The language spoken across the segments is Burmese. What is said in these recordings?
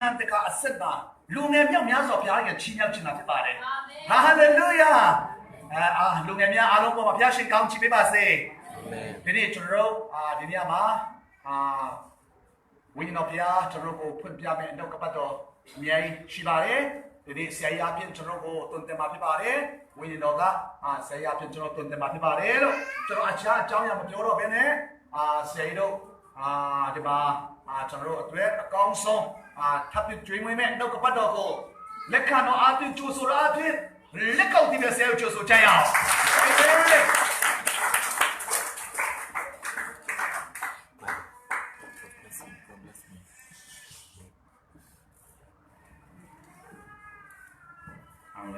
တကအစစ်ပါလူငယ်မြောက်များစွာဘုရားရဲ့ချီးမြှောက်ခြင်းသာဖြစ်ပါတယ်ဟာလေလုယာလူငယ်များအားလုံးပေါ်မှာဘုရားရှင်ကောင်းချီးပေးပါစေဒီနေ့ကျွန်တော်တို့ဒီနေ့မှာဝိညာဉ်တော်ဘုရားကျွန်တော်ကိုဖွင့်ပြမယ်အနောက်ကပတ်တော်အများကြီးရှိပါတယ်ဒီနေ့ဆရာကြီးအပြင်ကျွန်တော်ကိုတွင်တင်มาဖြစ်ပါတယ်ဝိညာဉ်တော်ကဆရာကြီးအပြင်ကျွန်တော်တွင်တင်มาဖြစ်ပါတယ်လို့ကျွန်တော်အခြားအကြောင်းအရာမပြောတော့ဘဲနဲ့ဆရာကြီးတို့ဒီမှာကျွန်တော်တို့အတွက်အကောင်းဆုံးထပ်ပြီးကျွေးမွေးမဲ့နောက်ကပတ်တော်ကိုလက်ခံတော်အပြင်ကြိုးဆိုတော်အပြင်လက်ကောက်တည်တဲ့ဆရာကိုကြိုးဆိုကြရအောင်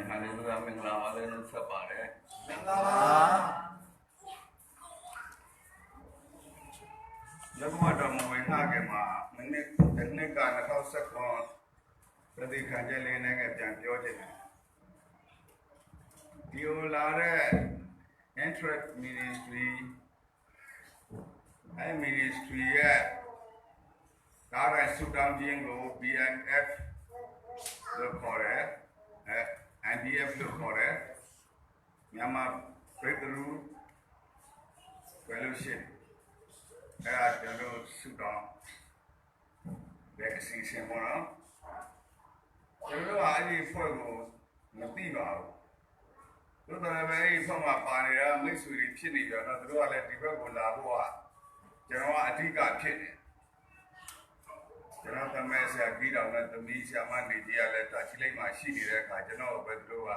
ဟာလေလုယာမင်္ဂလာပါလေလို့ဆက်ပါတယ်မင်္ဂလာပါယခုမှတော့မဝင်ခခဲ့မှာမိနစ်တစ်နှစ်က2019ပฏิခံချက်လေးနဲ့ပြန်ပြောချင်တယ်ဒီလိုလာတဲ့ interest ministry ministry ရဲ့ကားရစုတောင်းခြင်းကို BNF လို့ခေါ်တယ်NDF လို့ခေါ်တယ်မြန်မာ Breakthrough Fellowship အဲ့ဒါကျွန်တော်စုတောင်းတဲ့အစီအစဉ်ပေါ့နော်ကျွန်တော်ကအဲ့ဒီဖွဲ့ကိုမသိပါဘူးတို့တော်ပဲအဲ့ဒီဖွဲ့မှာပါနေတာမိတ်ဆွေတွေဖြစ်နေကြတော့သူတို့ကလည်းဒီဘက်ကိုလာဖို့ကကျွန်တော်ကအဓိကဖြစ်နေကျွန်တော်သမက်ဆရာကြီးတော်နဲ့သမီးဆရာမနေကြီးကလည်းတာချိလိုက်မှရှိနေတဲ့အခါကျွန်တော်ပဲသူတို့က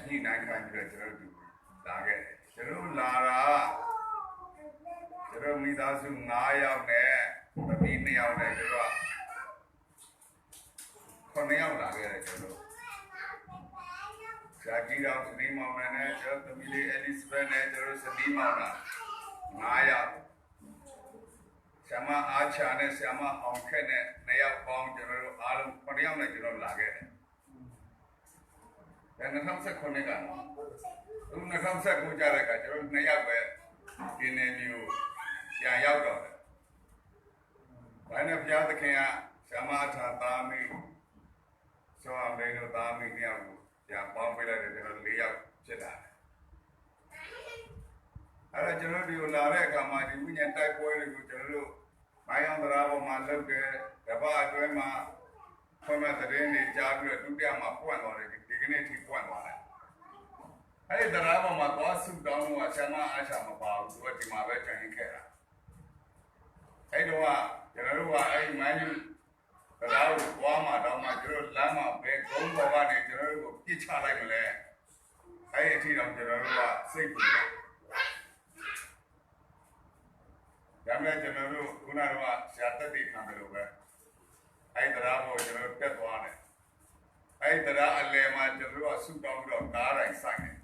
ညှိနှိုင်းခိုင်းပြီးတော့ကျွန်တော်တို့လာခဲ့တယ်ကျွန်တော်လာတာကျွန်တော်မိသားစု9ယောက်နဲ့သမီး2ယောက်နဲ့ကျွန်တော်9ယောက်လာခဲ့တယ်ကျွန်တော်ဆရာကြီးတော်စနီးမောင်နဲ့ကျွန်တော်သမီးလေးအဲလစ်ဘက်နဲ့ကျွန်တော်စနီးမောင်နဲ့9ယောက်ဆရာမအားချာနဲ့ဆရာမအောင်ခက်နဲ့2ယောက်ပေါင်းကျွန်တော်တို့အားလုံး9ယောက်နဲ့ကျွန်တော်လာခဲ့တယ်။ဒါ2019ကနော်။အခု2019ကျတဲ့အခါကျွန်တော်2ယောက်ပဲဒီနေ့မျိုးပြန်ရောက်တော့တယ်။ဘာနဲ့ဘုရားသခင်ကဆရာမအားချာသားမိဆိုအောင်လေးတို့သားမိ2ယောက်ကိုပြန်ပေါင်းပေးလိုက်တယ်ကျွန်တော်4ယောက်ဖြစ်လာတယ်။အဲ့ဒါကျွန်တော်ဒီကိုလာတဲ့အခါမှာဒီဝိညာဉ်တိုက်ပွဲတွေကိုကျွန်တော်တို့မိုင်းအောင်တရားပေါ်မှာလုပ်တယ်တပတ်အတွင်းမှာဖွင့်မဲ့သတင်းတွေကြားပြီးတော့ဒုတိယမှာပွင့်သွားတယ်ဒီကနေ့ထိပွင့်သွားတယ်အဲ့ဒီတရားပေါ်မှာသွားဆုတောင်းလို့ဆရာမအားချမပါဘူးသူကဒီမှာပဲကြံရင်ခဲ့တာအဲ့တော့ကျွန်တော်တို့ကအဲ့ဒီမိုင်းယူတရားကိုသွားမှာတော့မှကျွန်တော်လမ်းမှာပဲဂုံးပေါ်ကနေကျွန်တော်တို့ကိုပြစ်ချလိုက်မလဲအဲ့ဒီအထိတော့ကျွန်တော်တို့ကစိတ်ပူတယ်ဒါမဲ့ကျွန်တော်တို့ခုနကဆရာတက်တိခံတယ်လို့ပဲအဲ့တရားကိုကျွန်တော်တက်သွားတယ်အဲ့တရားအလယ်မှာကျွန်တော်တို့ကဆုတောင်းပြီးတော့ကားတိုင်းဆိုင်တယ်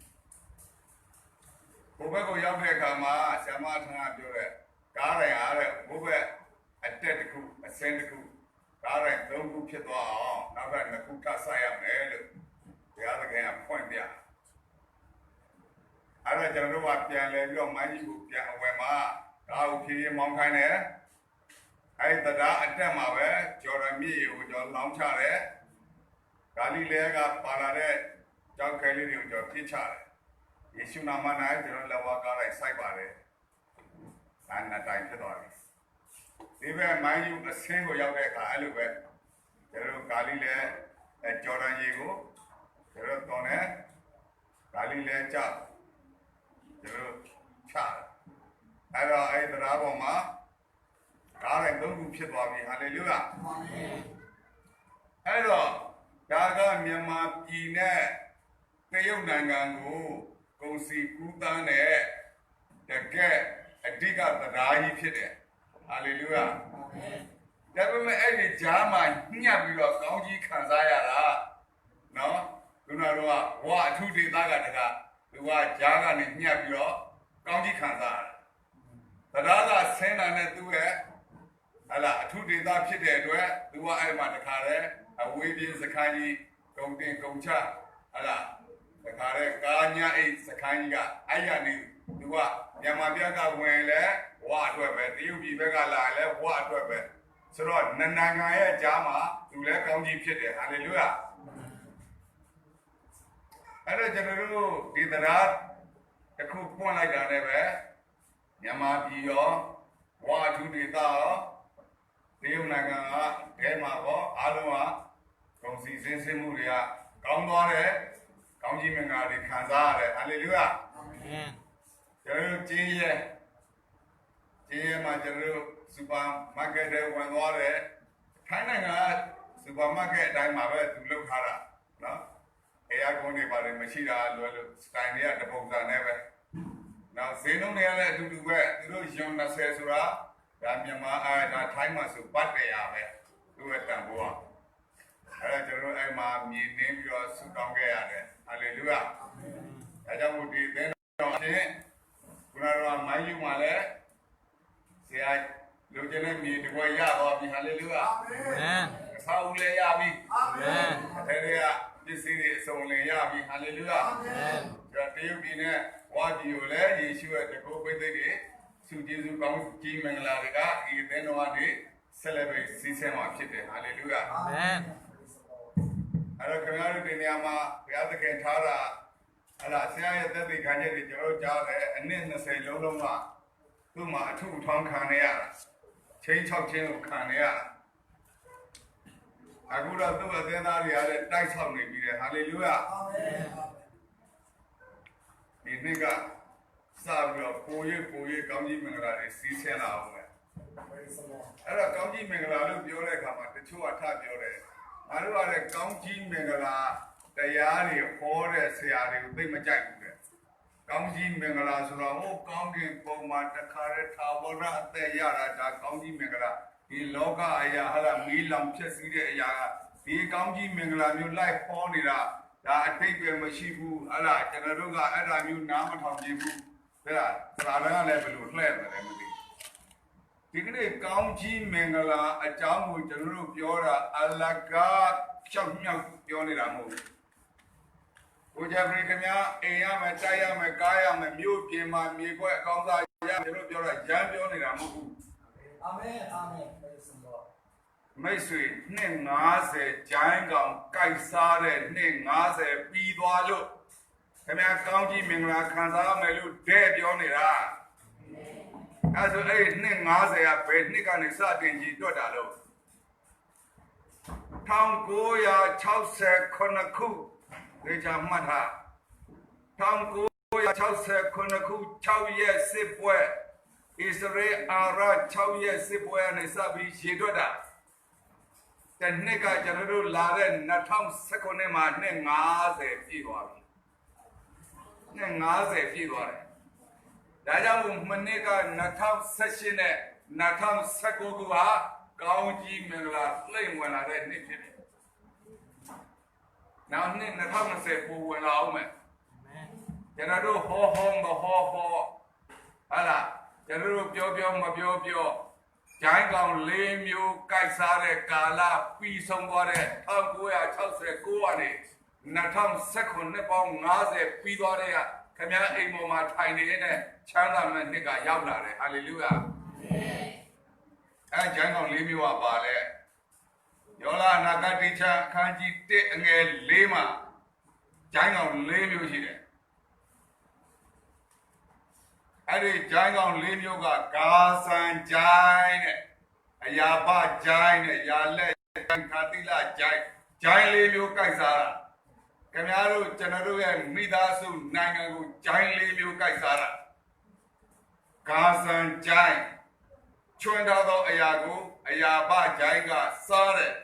ဘုဘက်ကိုရောက်တဲ့အခါမှာဆရာမထံကပြောတဲ့ကားတိုင်းအားတဲ့ဘုဘက်အတက်တစ်ခုအဆင်းတစ်ခုကားတိုင်း၃ခုဖြစ်သွားအောင်နောက်က2ခုကဆိုင်ရမယ်လို့ဘုရားသခင်ကဖွင့်ပြအဲ့ဒါကျွန်တော်တို့ကပြန်လဲပြီးတော့မိုင်းကြီးကိုပြန်အဝယ်မှာဒါကိုဖြည်းဖြည်းမောင်းခိုင်းတယ်အဲ့တရားအတက်မှာပဲဂျော်ဒန်မြစ်ကိုကျွန်တော်လောင်းချတယ်ဂါလိလဲကပါလာတဲ့ကြောက်ကလေးတွေကိုကျွန်တော်ပြစ်ချတယ်ယေရှုနာမ၌ကျွန်တော်လက်ဝါးကားလိုက်စိုက်ပါတယ်ဒါနဲ့တိုင်ဖြစ်သွားပြီဒီဘက်မိုင်းယူအဆင်းကိုရောက်တဲ့အခါအဲ့လိုပဲကျွန်တော်ဂါလိလဲဂျော်ဒန်ရေကိုကျွန်တော်တော်နေဂါလိလဲချကျွန်တော်ချအဲ့တော့အဲ့တရားပေါ်မှာကားတိုင်း၃ခုဖြစ်သွားပြီဟာလေလုယာအဲ့တော့ဒါကမြန်မာပြည်နဲ့တရုတ်နိုင်ငံကိုကုန်စည်ကူးသန်းတဲ့တကယ်အဓိကတရားကြီးဖြစ်တယ်ဟာလေလုယာဒါပေမဲ့အဲ့ဒီကြားမှာညှပ်ပြီးတော့ကောင်းကြီးခံစားရတာနော်ခုနကတော့ဝါအထုဒေသကတကသူကကြားကနေညှပ်ပြီးတော့ကောင်းကြီးခံစားရတရားကဆင်းတာနဲ့သူ့ရဲ့ဟလာအထုဒေသဖြစ်တဲ့အတွက်သူကအဲ့မှာတခါတည်းအဝေးပြေးစခန်းကြီးဂုံတင်ဂုံချဟလာတခါတည်းကာညာအိတ်စခန်းကြီးကအဲ့ရနေသူကမြန်မာပြည်ကဝင်လဲဝါအတွက်ပဲတရုတ်ပြည်ဘက်ကလာလဲဝါအတွက်ပဲ ဆိုတော့နန္နိုင်ငံရဲ့ကြားမှာသူလည်းကောင်းကြီးဖြစ်တယ်ဟာလေလုယာအဲ့တော့ကျွန်တော်တို့ဒီတရားတစ်ခုပွင့်လိုက်တာလည်းပဲမြန်မာပြည်ရောဝါထူဒေသရောတရုတ်နိုင်ငံကအဲမှာပေါ့အားလုံးကကုန်စည်စင်းစင်းမှုတွေကကောင်းသွားတယ်ကောင်းကြီးမင်္ဂလာတွေခံစားရတယ်ဟာလေလုယာအာမင်ကျွန်တော်တို့ကျင်းရဲမှာကျွန်တော်တို့စူပါမားကတ်တွေဝင်သွားတယ်ထိုင်းနိုင်ငံကစူပါမားကတ်အတိုင်းမှာပဲသူလုပ်ထားတာနော်အဲအကုန်းတွေပါတယ်မရှိတာလွယ်လို့စတိုင်တွေကတပုံစံနဲ့ပဲနောက်ဈေးနှုန်းတွေကလည်းအတူတူပဲသူတို့ယွန်20ဆိုတာဒါမြန်မာဒါထိုင်းမှာဆိုပတ်တယ်ရပဲသူ့ရဲ့တန်ဖိုးอ่ะအဲ့တော့ကျွန်တော်အဲ့မှာမြည်နှင်းပြီးတော့ဆုတောင်းခဲ့ရတယ်ဟာလေလုယာအဲကြောင့်မို့ဒီသင်တော်ချင်းခုနကမိုင်းယူမှာလဲဆရာလူကျင်တဲ့မြေတကွရတော့ပြီဟာလေလုယာအာမင်အဆောက်အဦလည်းရပြီအာမင်အဲဒီကပစ္စည်းတွေအစုံလင်ရပြီဟာလေလုယာအာမင်ဒါတရုတ်ပြည်နဲ့ဝါဒီကိုလည်းယေရှုရဲ့တကုတ်ပိသိတွေဆုကျေးဇူးကောင်းကြီးမင်္ဂလာတွေကဒီသင်တော်ကနေ celebrate စီးဆင်းမှာဖြစ်တယ်ဟာလေလုယာအာမင်အဲ့တော့ခင်ဗျားတို့ဒီနေရာမှာဘုရားသခင်ထားတာအဲ့ဒါဆရာရဲ့သက်သေခံချက်တွေကျွန်တော်ကြားတယ်အနည်း20လုံးလုံးကသူ့မှာအထုထောင်းခံရတာချင်း6ချင်းကိုခံရတာအခုတော့သူ့အသင်းသားတွေကလည်းတိုက်ဆောက်နေပြီတဲ့ဟာလေလုယာအာမင်ဒီနေ့ကစပြီးတော့ကိုယ်ကောင်းကြီးမင်္ဂလာတွေစီးဆင်းလာအောင်မယ်အဲ့တော့ကောင်းကြီးမင်္ဂလာလို့ပြောတဲ့အခါမှာတချို့ကထပြောတယ်ငါတို့ကလည်းကောင်းကြီးမင်္ဂလာတရားတွေဟောတဲ့ဆရာတွေကိုသိမကြိုက်ဘူးတဲ့ကောင်းကြီးမင်္ဂလာဆိုတော့ဟိုကောင်းကင်ပုံမှာတခါတည်းထာဝရအသက်ရတာဒါကောင်းကြီးမင်္ဂလာဒီလောကအရာဟာမီးလောင်ဖြစ်စည်းတဲ့အရာကဒီကောင်းကြီးမင်္ဂလာမျိုးလိုက်ဟောနေတာဒါအတိတ်ပဲမရှိဘူးအဲ့ဒါကျွန်တော်တို့ကအဲ့ဒါမျိုးနားမထောင်ကြဘူးဒါစာရန်ကလည်းဘယ်လိုလှည့်တယ်မသိဒီကနေ့ကောင်းကြီးမင်္ဂလာအကြောင်းကိုကျွန်တော်တို့ပြောတာအလကားဖြောက်မြောက်ပြောနေတာမဟုတ်ဘူး။ကိုကြပရိခင်ဗျာအိမ်ရမယ်တိုက်ရမယ်ကားရမယ်မြို့ပြင်မှာမြေခွက်အကောင်းစားရမယ်လို့ပြောတာရမ်းပြောနေတာမဟုတ်ဘူး။အာမင်အာမင်မိတ်ဆွေနှစ်50ကျိုင်းကောင်ကြိုက်စားတဲ့နှစ်50ပြီးသွားလို့ခင်ဗျာကောင်းကြီးမင်္ဂလာခံစားရမယ်လို့တဲ့ပြောနေတာ။အဲဆိုအဲ့နှစ်50ကဘယ်နှစ်ကနေစတင်ကြည့်တွက်တာလို့1969ခုဒီချာမှတ်ထား1969ခု6ရက်စစ်ပွဲဣသရေလအာရ6ရက်စစ်ပွဲနဲ့စပြီးရှင်းတွက်တာတနှစ်ကကျွန်တော်တို့လာတဲ့2019မှာနှစ်50ပြည့်သွားပြီနှစ်50ပြည့်သွားတယ်ဒါကြောင့်မနေ့က2018နဲ့2019ခုဟာကောင်းကြီးမင်္ဂလာလှိမ့်ဝင်လာတဲ့နှစ်ဖြစ်တယ်။နောက်နှစ်2020ပိုဝင်လာအောင်မယ်။ကျွန်တော်တို့ဟောဟာလားကျွန်တော်တို့ပြောမပြောဂျိုင်းကောင်၄မျိုးကြိုက်စားတဲ့ကာလပြီးဆုံးသွားတဲ့1969ကနေ2019ပေါင်း50ပြီးသွားတဲ့ခင်ဗျားအိမ်ပေါ်မှာထိုင်နေတဲ့ချမ်းသာမဲ့နှစ်ကရောက်လာတယ်ဟာလေလုယာအဲဂျိုင်းကောင်၄မျိုးကပါလေယောလာနာဂတိချအခန်းကြီး1အငယ်4မှာဂျိုင်းကောင်၄မျိုးရှိတယ်အဲ့ဒီဂျိုင်းကောင်၄မျိုးကဂါဆန်ဂျိုင်းနဲ့အယာဘဂျိုင်းနဲ့ယာလက်ခါတိလဂျိုင်း၄မျိုးကြိုက်စားတာခင်ဗျားတို့ကျွန်တော်တို့ရဲ့မိသားစုနိုင်ငံကိုဂျိုင်း၄မျိုးကြိုက်စားတာဂါဆန်ဂျိုင်းချွန်းထားသောအရာကိုအယာဘဂျိုင်းကစားတယ်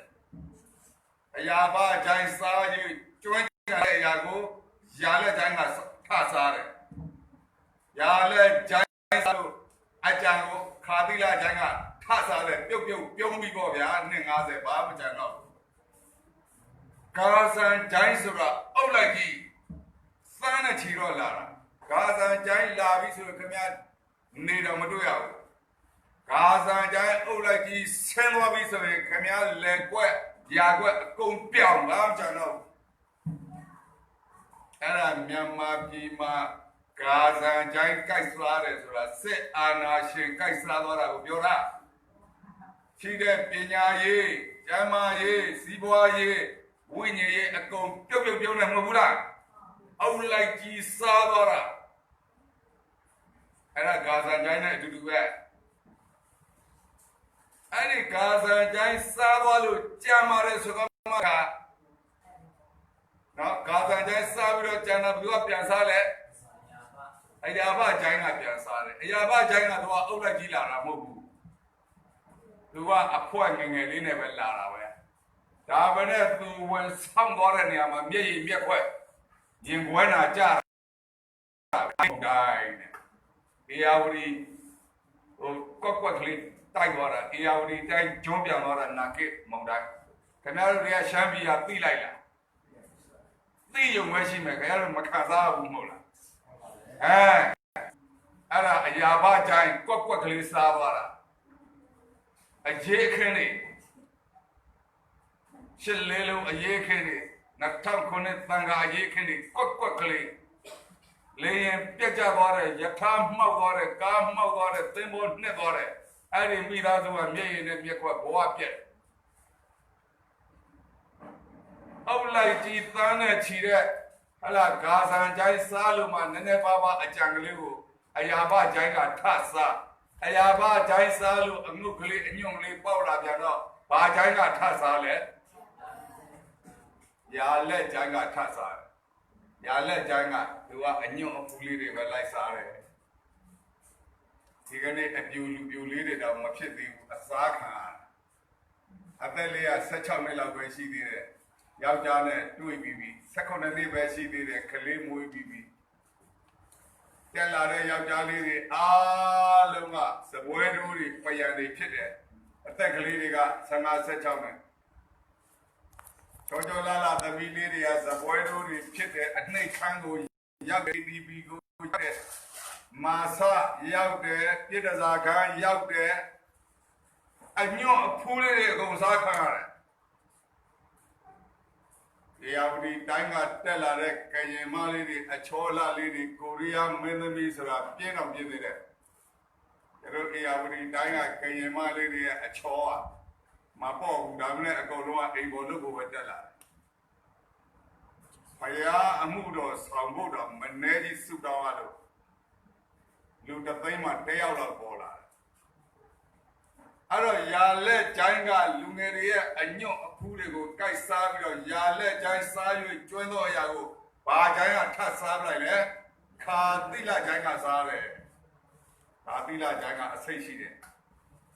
အယာဘဂျိုင်းစားပြီးကျွမ်းကျင်တဲ့အရာကိုယာလက်ဂျိုင်းကထစားတယ်ယာလက်ဂျိုင်းစားလို့အကြံကိုခါတိလဂျိုင်းကထစားတယ်ပြုတ်ပြုံးပြီးပေါ့ဗျာနှစ်50ဘာမှမကြံတော့ဂါဆန်ဂျိုင်းဆိုတာအုပ်လိုက်ကြီးစမ်းနဲ့ချီတော့လာတာဂါဆန်ဂျိုင်းလာပြီဆိုခင်ဗျာနေတော့မတွေ့ရဘူးဂါဆန်ဂျိုင်းအုပ်လိုက်ကြီးဆင်းသွားပြီဆိုရင်ခင်ဗျာလက်ကွက်ရာကွက်အကုန်ပြောင်းလာကြတော့အဲ့ဒါမြန်မာပြည်မှာဂါဆန်ဂျိုင်းကြိုက်စားတယ်ဆိုတာစစ်အာဏာရှင်ကြိုက်စားသွားတာကိုပြောတာ ရှိတဲ့ပညာရေးကျမ်းမာရေးစီးပွားရေးဝိညာဉ်ရေးအကုန်ပြုတ်ပြုတ်နေမဟုတ်ဘူးလားအောက်လိုက်ကြီးစားသွားတာအဲ့ဒါဂါဇန်တိုင်းနဲ့အတူတူပဲအဲ့ဒီဂါဇန်တိုင်းစားသွားလို့ကြမ်းမာတဲ့ဆိုတော့နော်ဂါဇန်တိုင်းစားပြီးတော့ကျန်တာဘယ်သူကပြန်စားလဲအရာဘကျိုင်းကပြန်စားတယ်အရာဘကျိုင်းကတော့အုပ်လိုက်ကြီးလာတာမဟုတ်ဘူးသူကအဖွဲငယ်ငယ်လေးနဲ့ပဲလာတာပဲဒါပဲနဲ့သူဝင်ဆောင်သွားတဲ့နေရာမှာမျက်ရည်မျက်ခွက်ရင်ပွဲနာကြတာတိုင်းနဲ့အေယာဝတီဟိုကွက်ကလေးတိုက်သွားတာအေယာဝတီတိုင်းကျွန်းပြန်သွားတာနာကိမုံတိုင်းခင်ဗျားတို့တွေကရှမ်းပြည်ကသိလိုက်လားသိရုံပဲရှိမယ်ခင်ဗျားတို့မခံစားဘူးမဟုတ်လားအဲ့ဒါအရာဘကျိုင်းကွက်ကလေးစားသွားတာအရေးခင်းနေရှစ်လေးလုံးအရေးခင်းနေ2009တန်ခါအရေးခင်းနေကွက်ကလေးလေရင်ပြက်ကြသွားတဲ့ယထာမှောက်သွားတဲ့ကားမှောက်သွားတဲ့သင်္ဘောနှစ်သွားတဲ့အဲ့ဒီမိသားစုကမျက်ရည်နဲ့မျက်ခွက်ဘဝပြက်အောက်လိုက်ကြည်တန်းနဲ့ခြီတဲ့ဟလာဂါဇန်ကျိုင်းစားလို့မှနည်းနည်းပါးပါးအကြံကလေးကိုအရာဘကျိုင်းကထစားအရာဘကျိုင်းစားလို့အငုတ်ကလေးအညွန့်လေးပေါက်လာပြန်တော့ဘာကျိုင်းကထစားလဲရာလက်ကျိုင်းကထစားရာလက်ကျိုင်းကသူကအညွန့်အပူလေးတွေပဲလိုက်စားတယ်ဒီကနေ့အပြူလူပြူလေးတွေတော့မဖြစ်သေးဘူးအစားခံအသက်လေးက16နှစ်လောက်ပဲရှိသေးတယ်ယောက်ျားနဲ့တွေ့ပြီးပြီ18နှစ်ပဲရှိသေးတယ်ကလေးမွေးပြီးပြီတက်လာတဲ့ယောက်ျားလေးတွေအားလုံးကစပွဲတို့တွေပယံတွေဖြစ်တယ်အသက်ကလေးတွေက15 16နဲ့ချောလာလာသမီးလေးတွေကစပွဲတို့တွေဖြစ်တယ်အနှိတ်ခမ်းကိုရောက်ပြီးပြီးကိုတဲ့မာဆရောက်တယ်ပြည်တစားခန်းရောက်တယ်အညွန့်အဖူးလေးတွေအကုန်စားခံရတယ်ဒီအဝဒီတိုင်းကတက်လာတဲ့ကရင်မလေးတွေအချောလာလေးတွေကိုရီးယားမင်းသမီးဆိုတာပြင်းတော့ပြင်းသေးတယ်တို့ဒီအဝဒီတိုင်းကကရင်မလေးတွေအချောမပေါ့ဘူးဒါမှလည်းအကုန်လုံးကအိမ်ပေါ်လို့ကိုပဲတက်လာတယ်ဖယားအမှုတော်ဆောင်ဖို့တော့မနေကြီးစုတောင်းရလို့လူတသိန်းမှ1ယောက်လောက်ပေါ်လာတယ်အဲ့တော့ရာလက်ကျိုင်းကလူငယ်တွေရဲ့အညွန့်အဖူးတွေကိုကိုက်စားပြီးတော့ရာလက်ကျိုင်းစား၍ကျွမ်းသောအရာကိုဘာကျိုင်းကထပ်စားလိုက်လဲခါတိလကျိုင်းကစားတယ်ခါတိလကျိုင်းကအစိတ်ရှိတယ်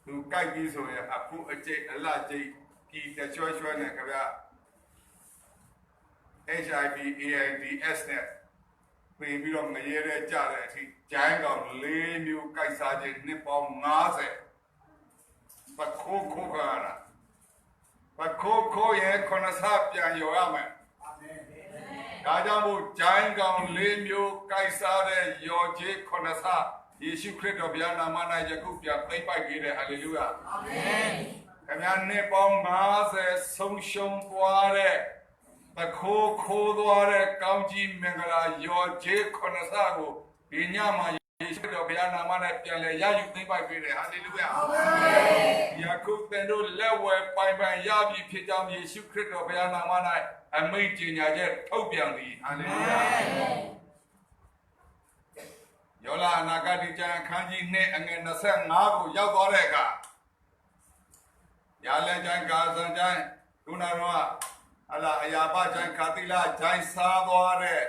သူကိုက်ပြီးဆိုရင်အဖူးအကျိတ်အလကျိတ်ဒီတချွဲချွဲနဲ့ခင်ဗျာHIV AIDS နဲ့ပြင်ပြီးတော့ငရဲတဲ့ကြတဲ့အထိကျိုင်းကောင်4မျိုးကိုက်စားခြင်းနှစ်ပေါင်း50ပခိုးခိုးကားတာပခိုးခိုးရဲ့ခொနစားပြန်ရောရမယ်အာမင်ဒါကြောင့်မို့ဂျိုင်းကောင်၄မျိုးကိုက်စားတဲ့ယောကျေးခொနစားယေရှုခရစ်တော်ဘုရားနာမ၌ယခုပြန်သိမ့်ပိုက်ခဲ့တဲ့ဟာလေလုယာအာမင်ခင်ဗျာနှစ်ပေါင်း50ဆုံးရှုံးသွားတဲ့ပခိုးခိုးသွားတဲ့ကောင်းကြီးမင်္ဂလာယောကျေးခொနစားကိုဒီညမှာယေရှုတော်ဘုရားနာမနဲ့ပြန်လဲရယူသိမ့်ပိုက်ပေးတယ်ဟာလေလုယာအာမင်ယခုသင်တို့လက်ဝဲပိုင်ပိုင်ရပြီဖြစ်ကြောင်းယေရှုခရစ်တော်ဘုရားနာမ၌အမိန့်ကြေညာချက်ထုတ်ပြန်သည်ဟာလေလုယာယောလအနာဂတိကျမ်းအခန်းကြီး2အငယ်25ကိုရောက်သွားတဲ့အခါရာလက်ကျမ်းဂါဇန်ကျမ်းဒုနာတော်အလားအယာဘကျမ်းခါတိလကျမ်းစားသွားတဲ့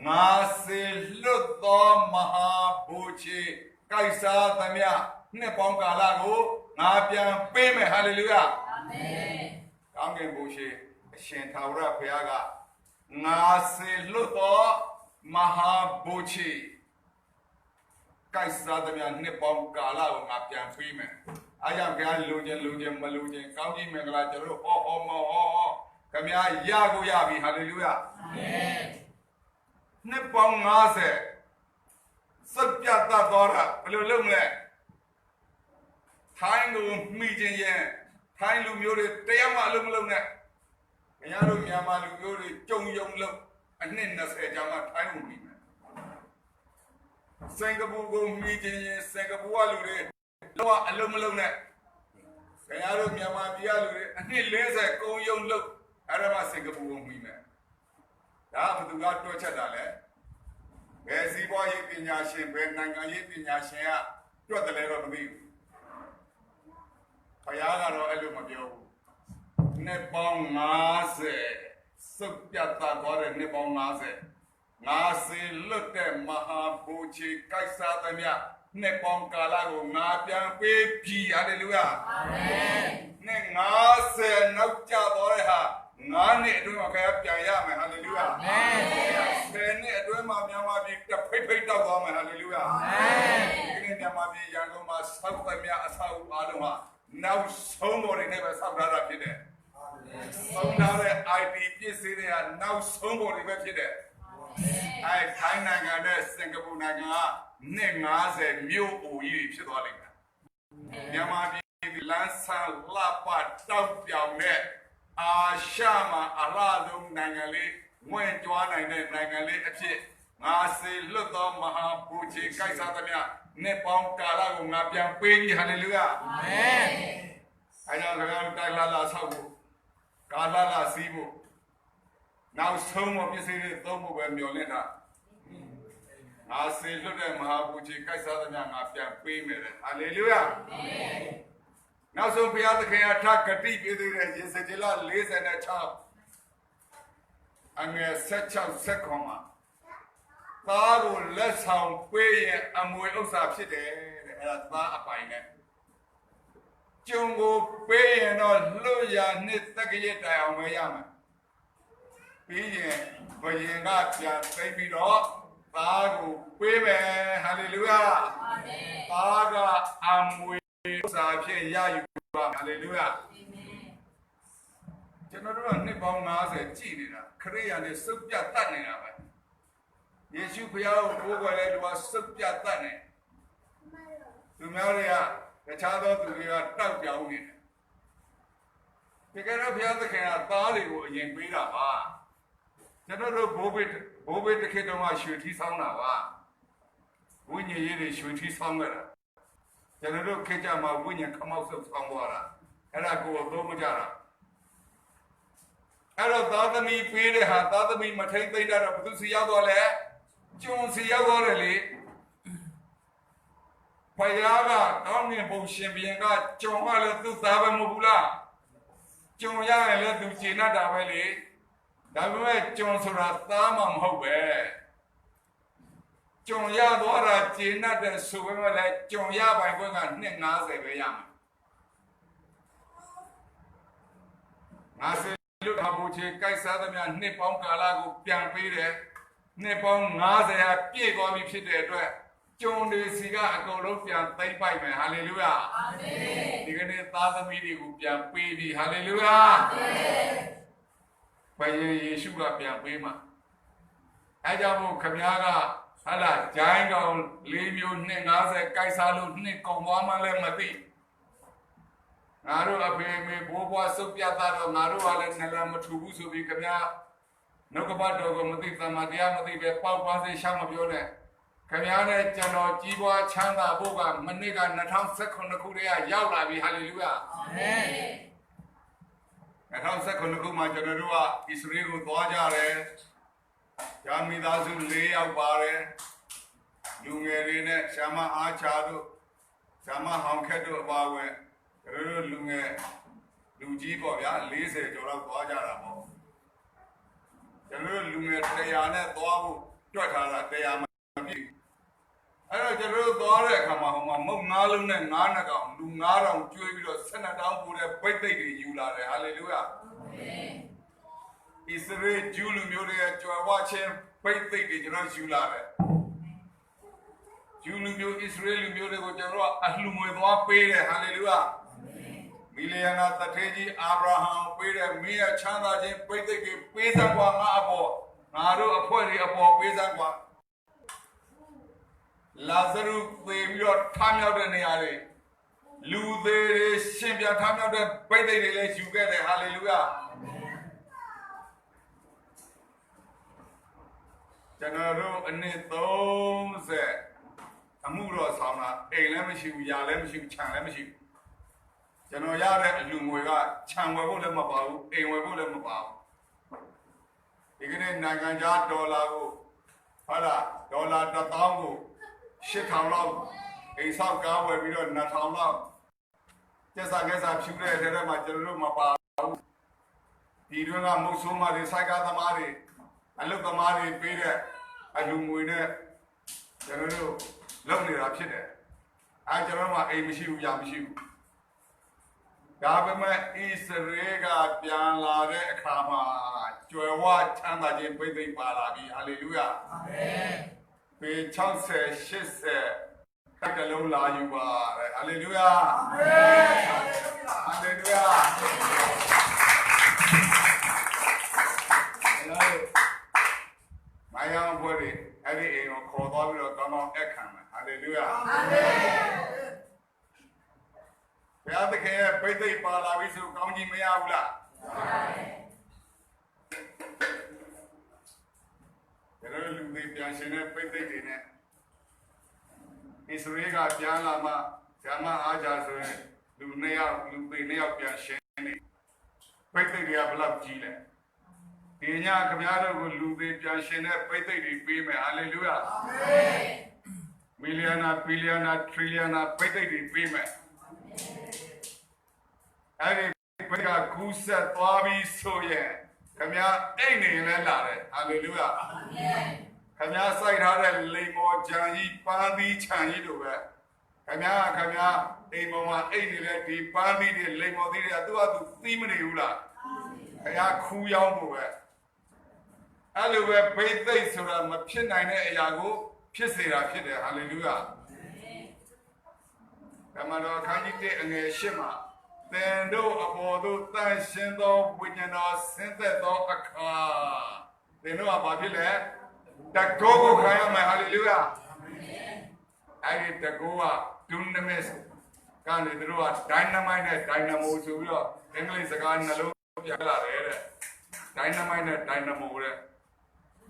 ငါစေလွတ်သောမဟာဘူချီကိုက်စားသမျှနှစ်ပေါင်းကာလကိုငါပြန်ပေးမယ်ဟာလေလုယာအာမင်ကောင်းကင်ဘုရားအရှင်ထာဝရဘုရားကငါစေလွတ်သောမဟာဘူချီကိုက်စားသမျှနှစ်ပေါင်းကာလကိုငါပြန်ပေးမယ်အားကြောင့်ဘုရားလူချင်းမလူချင်းကောင်းကြီးမင်္ဂလာကျွန်တော်ဟောခင်ဗျားရကိုရပြီဟာလေလုယာအာမင်နှစ်ပေါင်း50စက်ပြတ်သွားတာဘယ်လိုလုပ်မလဲထိုင်းကိုမိခြင်းရဲ့ထိုင်းလူမျိုးတွေတရားမှအလုပ်မလုပ်နဲ့ခင်ဗျားတို့မြန်မာလူမျိုးတွေကြုံယုံလို့အနှစ်20ကျော်မှထိုင်းကိုမိမယ်စင်ကာပူကိုမိခြင်းရဲ့စင်ကာပူကလူတွေတော့အလုပ်မလုပ်နဲ့ ခင်ဗျားတို့မြန်မာပြည်လူတွေအနှစ်40ကုန်းယုံလို့အဲ့ဒါမှစင်ကာပူကိုမှီမယ်ဒါဘယ်သူကတွက်ချက်တာလဲဘယ်စီးပွားရေးပညာရှင်ဘယ်နိုင်ငံရေးပညာရှင်ကတွက်တယ်လဲတော့မသိဘူးဘုရားကတော့အဲ့လိုမပြောဘူးနှစ်ပေါင်း50စုပ်ပြတ်သွားတဲ့နှစ်ပေါင်း50လွတ်တဲ့မဟာဘူချီကိုက်စားသမျှနှစ်ပေါင်းကာလကိုငါပြန်ပေးပြီဟာလေလုယာအာမင်နှစ်50နောက်ကျသွားတဲ့ဟာ9နှစ်အတွင်းမှာခရပြန်ရမယ်ဟာလေလုယာအာမင်10နှစ်အတွင်းမှာမြန်မာပြည်တဖိတ်ဖိတ်တောက်သွားမယ်ဟာလေလုယာအာမင်ဒီနေ့မြန်မာပြည်ရန်ကုန်မှာဆောက်သမျှအဆောက်အဦအားလုံးဟာနောက်ဆုံးပေါ်တွေနဲ့ပဲဆောက်ထားတာဖြစ်တယ်ဆုံးထားတဲ့ IT ပြည့်စည်တဲ့ဟာနောက်ဆုံးပေါ်တွေပဲဖြစ်တယ်ထိုင်းနိုင်ငံနဲ့စင်ကာပူနိုင်ငံကနှစ်50မြို့အိုကြီးဖြစ်သွားလိမ့်မယ်မြန်မာပြည်လမ်းဆန်းလှပတောက်ပြောင်တဲ့အာရှမှာအလားဆုံးနိုင်ငံလေးဝင်ကြွားနိုင်တဲ့နိုင်ငံလေးအဖြစ်50လွတ်သောမဟာဘူချီကိုက်စားသမျှနှစ်ပေါင်းကာလကိုငါပြန်ပေးပြီဟာလေလုယာအာမင်အဲကြောင့်ကျွန်တော်တိုက်လာဆောက်ဖို့ကာလာစီးဖို့နောက်ဆုံးမပစ္စည်းတွေသုံးဖို့ပဲမျှော်လင့်တာငါစေလွတ်တဲ့မဟာဘူချီကိုက်စားသမျှငါပြန်ပေးမယ်လေဟာလေလုယာအာမင်နောက်ဆုံးဘုရားသခင်အထဂတိပေးသေးတဲ့ယေဇကျေလ46အငယ်16ဆက်ခွန်မှာသားကိုလက်ဆောင်ပေးရင်အမွေဥစ္စာဖြစ်တယ်တဲ့အဲ့ဒါသားအပိုင်နဲ့ကျုံကိုပေးရင်တော့လွတ်ရနှစ်တက္ကရာတိုင်အောင်ပဲရမယ်ပြီးရင်ဘယင်ကပြန်သိပြီးတော့သားကိုပေးမယ်ဟာလေလုယာအာမင်သားကအမွေဥစ္စာဖြစ်ရယူပါဟာလေလုယာအာမင်ကျွန်တော်တို့ကနှစ်ပေါင်း50ကြည်နေတာခရိယာနဲ့စုပ်ပြတ်တတ်နေတာပဲယေရှုဘုရားကိုကိုယ်ွယ်တဲ့လူကစုပ်ပြတ်တတ်နေသူများတွေကတခြားသောသူတွေကတောက်ပြောင်းနေတယ်ဒီကနေ့ဘုရားသခင်ကသားတွေကိုအရင်ပေးတာပါကျွန်တော်တို့ဘိုးဘေးတစ်ခေတ်တုန်းကရွှေထီးဆောင်တာပါဝိညာဉ်ရေးတွေရွှေထီးဆောင်ကြတာကျွန်တော်တို့ခေတ်ကြမှာဝိညာဉ်ခမောက်ဆုပ်ဆောင်သွားတာအဲ့ဒါကိုသုံးမကြတာအဲ့တော့သာသမီပေးတဲ့ဟာသာသမီမထိမ့်သိမ့်တာတော့ဘယ်သူစီရောက်သွားလဲကျုံစီရောက်သွားတယ်လေဘုရားကကောင်းငင်ဘုံရှင်ဘုရင်ကကျုံကလည်းသူသားပဲမဟုတ်ဘူးလားကျုံရရင်လည်းသူကျေနပ်တာပဲလေဒါပေမဲ့ကျုံဆိုတာသားမှမဟုတ်ပဲကျုံရသွားတာကျေနပ်တဲ့ဆိုပေမဲ့လည်းကျုံရပိုင်ခွင့်ကနှစ်50ပဲရမှာ50လူအဘူချေကိုက်စားသမျှနှစ်ပေါင်းကာလကိုပြန်ပေးတယ်နှစ်ပေါင်း50ဟာပြည့်သွားပြီဖြစ်တဲ့အတွက်ကျုံတွေစီကအကုန်လုံးပြန်သိမ့်ပိုက်မယ်ဟာလေလုယာအာမင်ဒီကနေ့သားသမီးတွေကိုပြန်ပေးပြီဟာလေလုယာအာမင်ဘယ်ယေရှုကပြန်ပေးမှာအဲကြောင့်မို့ခမည်းကဟာလာဂျိုင်းကောင်၄မျိုးနှစ်50ကိုက်စားလို့နှစ်ကုန်သွားမှလည်းမသိငါတို့အဖေမေဘိုးဘွားစုပ်ပြတ်တော့ငါတို့ကလည်းနှလမထူဘူးဆိုပြီးခမည်းနှုတ်ကပတ်တော်ကိုမသိသမတရားမသိပဲပေါက်ပွားစေရှောင်းမပြောနဲ့ခင်ဗျားနဲ့ကျွန်တော်ကြီးပွားချမ်းသာဖို့ကမနစ်က2019ခုတည်းကရောက်လာပြီဟာလေလုယာအာမင်2019ခုမှာကျွန်တော်တို့ကဣသရေလကိုသွားကြတယ်ဂျာမီသားစု4ယောက်ပါတယ်လူငယ်တွေနဲ့ရှာမအားချာတို့ရှာမဟောင်ခက်တို့အပါဝင်ကျွန်တော်တို့လူငယ်လူကြီးပေါ့ဗျာ40ကျော်လောက်သွားကြတာပေါ့ကျွန်တော်တို့လူငယ်100နဲ့သွားဖို့တွက်ထားတာ100အဲ့တော့ကျွန်တော်တို့သွားတဲ့အခါမှာဟိုမှာမုတ်9လုံးနဲ့9နှကောင်လူ9000ကျွေးပြီးတော့12တောင်းပို့တဲ့ဗိတ်သိက်တွေယူလာတယ်ဟာလေလုယာအာမင်ဣသရေလဂျူးလူမျိုးတွေကြွယ်ဝခြင်းဗိတ်သိက်တွေကျွန်တော်ယူလာတယ်ဂျူးလူမျိုးဣသရေလလူမျိုးတွေကိုကျွန်တော်အလှငွေသွားပေးတယ်ဟာလေလုယာအာမင်မီလီယနာတထေကြီးအာဗြဟံပေးတဲ့မင်းရဲ့ချမ်းသာခြင်းဗိတ်သိက်တွေပေးစမ်းကွာငါအပေါ်ငါတို့အဖွဲ့တွေအပေါ်ပေးစမ်းကွာလာဇရုသေပြီးတော့ထမြောက်တဲ့နေရာတွေလူသေးတွေရှင်ပြန်ထမြောက်တဲ့ဗိတ်သိက်တွေလည်းယူခဲ့တယ်ဟာလေလုယာကျွန်တော်တို့အနှစ်30အမှုတော်ဆောင်တာအိမ်လည်းမရှိဘူးຢာလည်းမရှိဘူးခြံလည်းမရှိဘူး ကျွန်တော်ရတဲ့အလူငွေကခြံဝယ်ဖို့လည်းမပါဘူးအိမ်ဝယ်ဖို့လည်းမပါဘူးဒီကနေ့နိုင်ငံခြားဒေါ်လာကိုဟုတ်လားဒေါ်လာ1000ကို8000လောက်အိမ်ဆောက်ကားဝယ်ပြီးတော့2000လောက်ကျက်စာကဲစာဖြူတဲ့ထဲမှာကျွန်တော်တို့မပါဘူးဒီတွင်းကမုတ်ဆိုးမတွေစိုက်ကားသမားတွေအလုပ်သမားတွေပေးတဲ့အလူငွေနဲ့ကျွန်တော်တို့လုပ်နေတာဖြစ်တယ်ကျွန်တော်မှအိမ်မရှိဘူးရမရှိဘူးဒါပေမဲ့ဣသရေလကပြန်လာတဲ့အခါမှာကြွယ်ဝချမ်းသာခြင်းပြည့်သိပ်ပါလာပြီဟာလေလုယာအာမင်ပေ60 80တကလုံးလာယူပါတဲ့ဟာလေလုယာအာမင်ဟာလေလုယာမိုင်းအောင်ဘွယ်အဲ့ဒီအိမ်ကိုခေါ်သွားပြီးတော့ကောင်းကောင်းအခမ်းမယ်ဟာလေလုယာအာမင်ဘုရားသခင်ရဲ့ပြည့်သိပ်ပါလာပြီဆိုကောင်းကြီးမရဘူးလားကျွန်တော်လူတွေပြန်ရှင်တဲ့ပြည့်သိပ်တွေနဲ့ဣသရေလကပြန်လာမှဇာမအားကြဆိုရင်လူ2ယောက်လူပေ2ယောက်ပြန်ရှင်နေပြည့်သိပ်တွေကဘလောက်ကြီးလဲဒီညခင်ဗျားတို့ကိုလူတွေပြန်ရှင်တဲ့ပြည့်သိပ်တွေပေးမယ်ဟာလေလုယာအာမင်မီလီယနာဘီလီယနာထရီလီယနာပြည့်သိပ်တွေပေးမယ်အဲ့ဒီဘယ်ကကူးဆက်သွားပြီးဆိုရင်ခင်ဗျားအိတ်နေလည်းလာတယ်ဟာလေလုယာအာမင်ခင်ဗျားစိုက်ထားတဲ့လိမ်မော်ဂျန်ကြီးပန်းသီးခြံကြီးတို့ပဲခင်ဗျားအိမ်ပေါ်မှာအိတ်နေတဲ့ဒီပန်းသီးတွေလိမ်မော်သီးတွေကသူ့အတူသီးမနေဘူးလားခင်ဗျားခူးရောက်ဖို့ပဲအဲ့လိုပဲဘိသိက်ဆိုတာမဖြစ်နိုင်တဲ့အရာကိုဖြစ်စေတာဖြစ်တယ်ဟာလေလုယာဓမ္မတော်ခန်းကြီး1အငယ်8မှာသင်တို့အပေါ်သို့တန်ရှင်းသောဝိညာဉ်တော်ဆင်းသက်သောအခါသင်တို့ကဘာဖြစ်လဲတကောကိုခံရမယ်ဟာလေလုယာအဲ့ဒီတကောကဒုနမစ်ကနေသူတို့ကဒိုင်နမိုက်နဲ့ဒိုင်နမိုဆိုပြီးတော့အင်္ဂလိပ်စကားနှလုံးပြလာတယ်တဲ့ဒိုင်နမိုက်နဲ့ဒိုင်နမိုတဲ့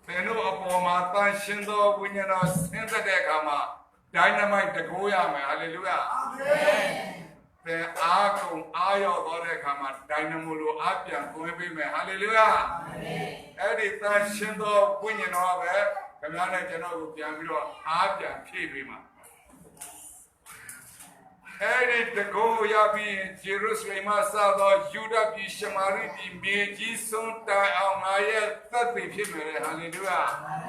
သင်တို့အပေါ်မှာတန်ရှင်းသောဝိညာဉ်တော်ဆင်းသက်တဲ့အခါမှာဒိုင်နမိုက်တကောရမယ်ဟာလေလုယာအာမင်သင်အားကုန်အားရောက်သွားတဲ့အခါမှာဒိုင်နမိုလိုအားပြန်သွင်းပေးမယ်ဟာလေလုယာအာမင်အဲ့ဒီတန်ရှင်းသောဝိညာဉ်တော်ပဲခင်ဗျားနဲ့ကျွန်တော်ကိုပြန်ပြီးတော့အားပြန်ဖြည့်ပေးမှာအဲ့ဒီတကောရပြီးဂျေရုဆလင်မှာစသောယူဒပြည်ရှမာရိပြည်မြေကြီးဆုံးတိုင်အောင်ငါရဲ့သက်သေဖြစ်မယ်ဟာလေလုယာအာမင်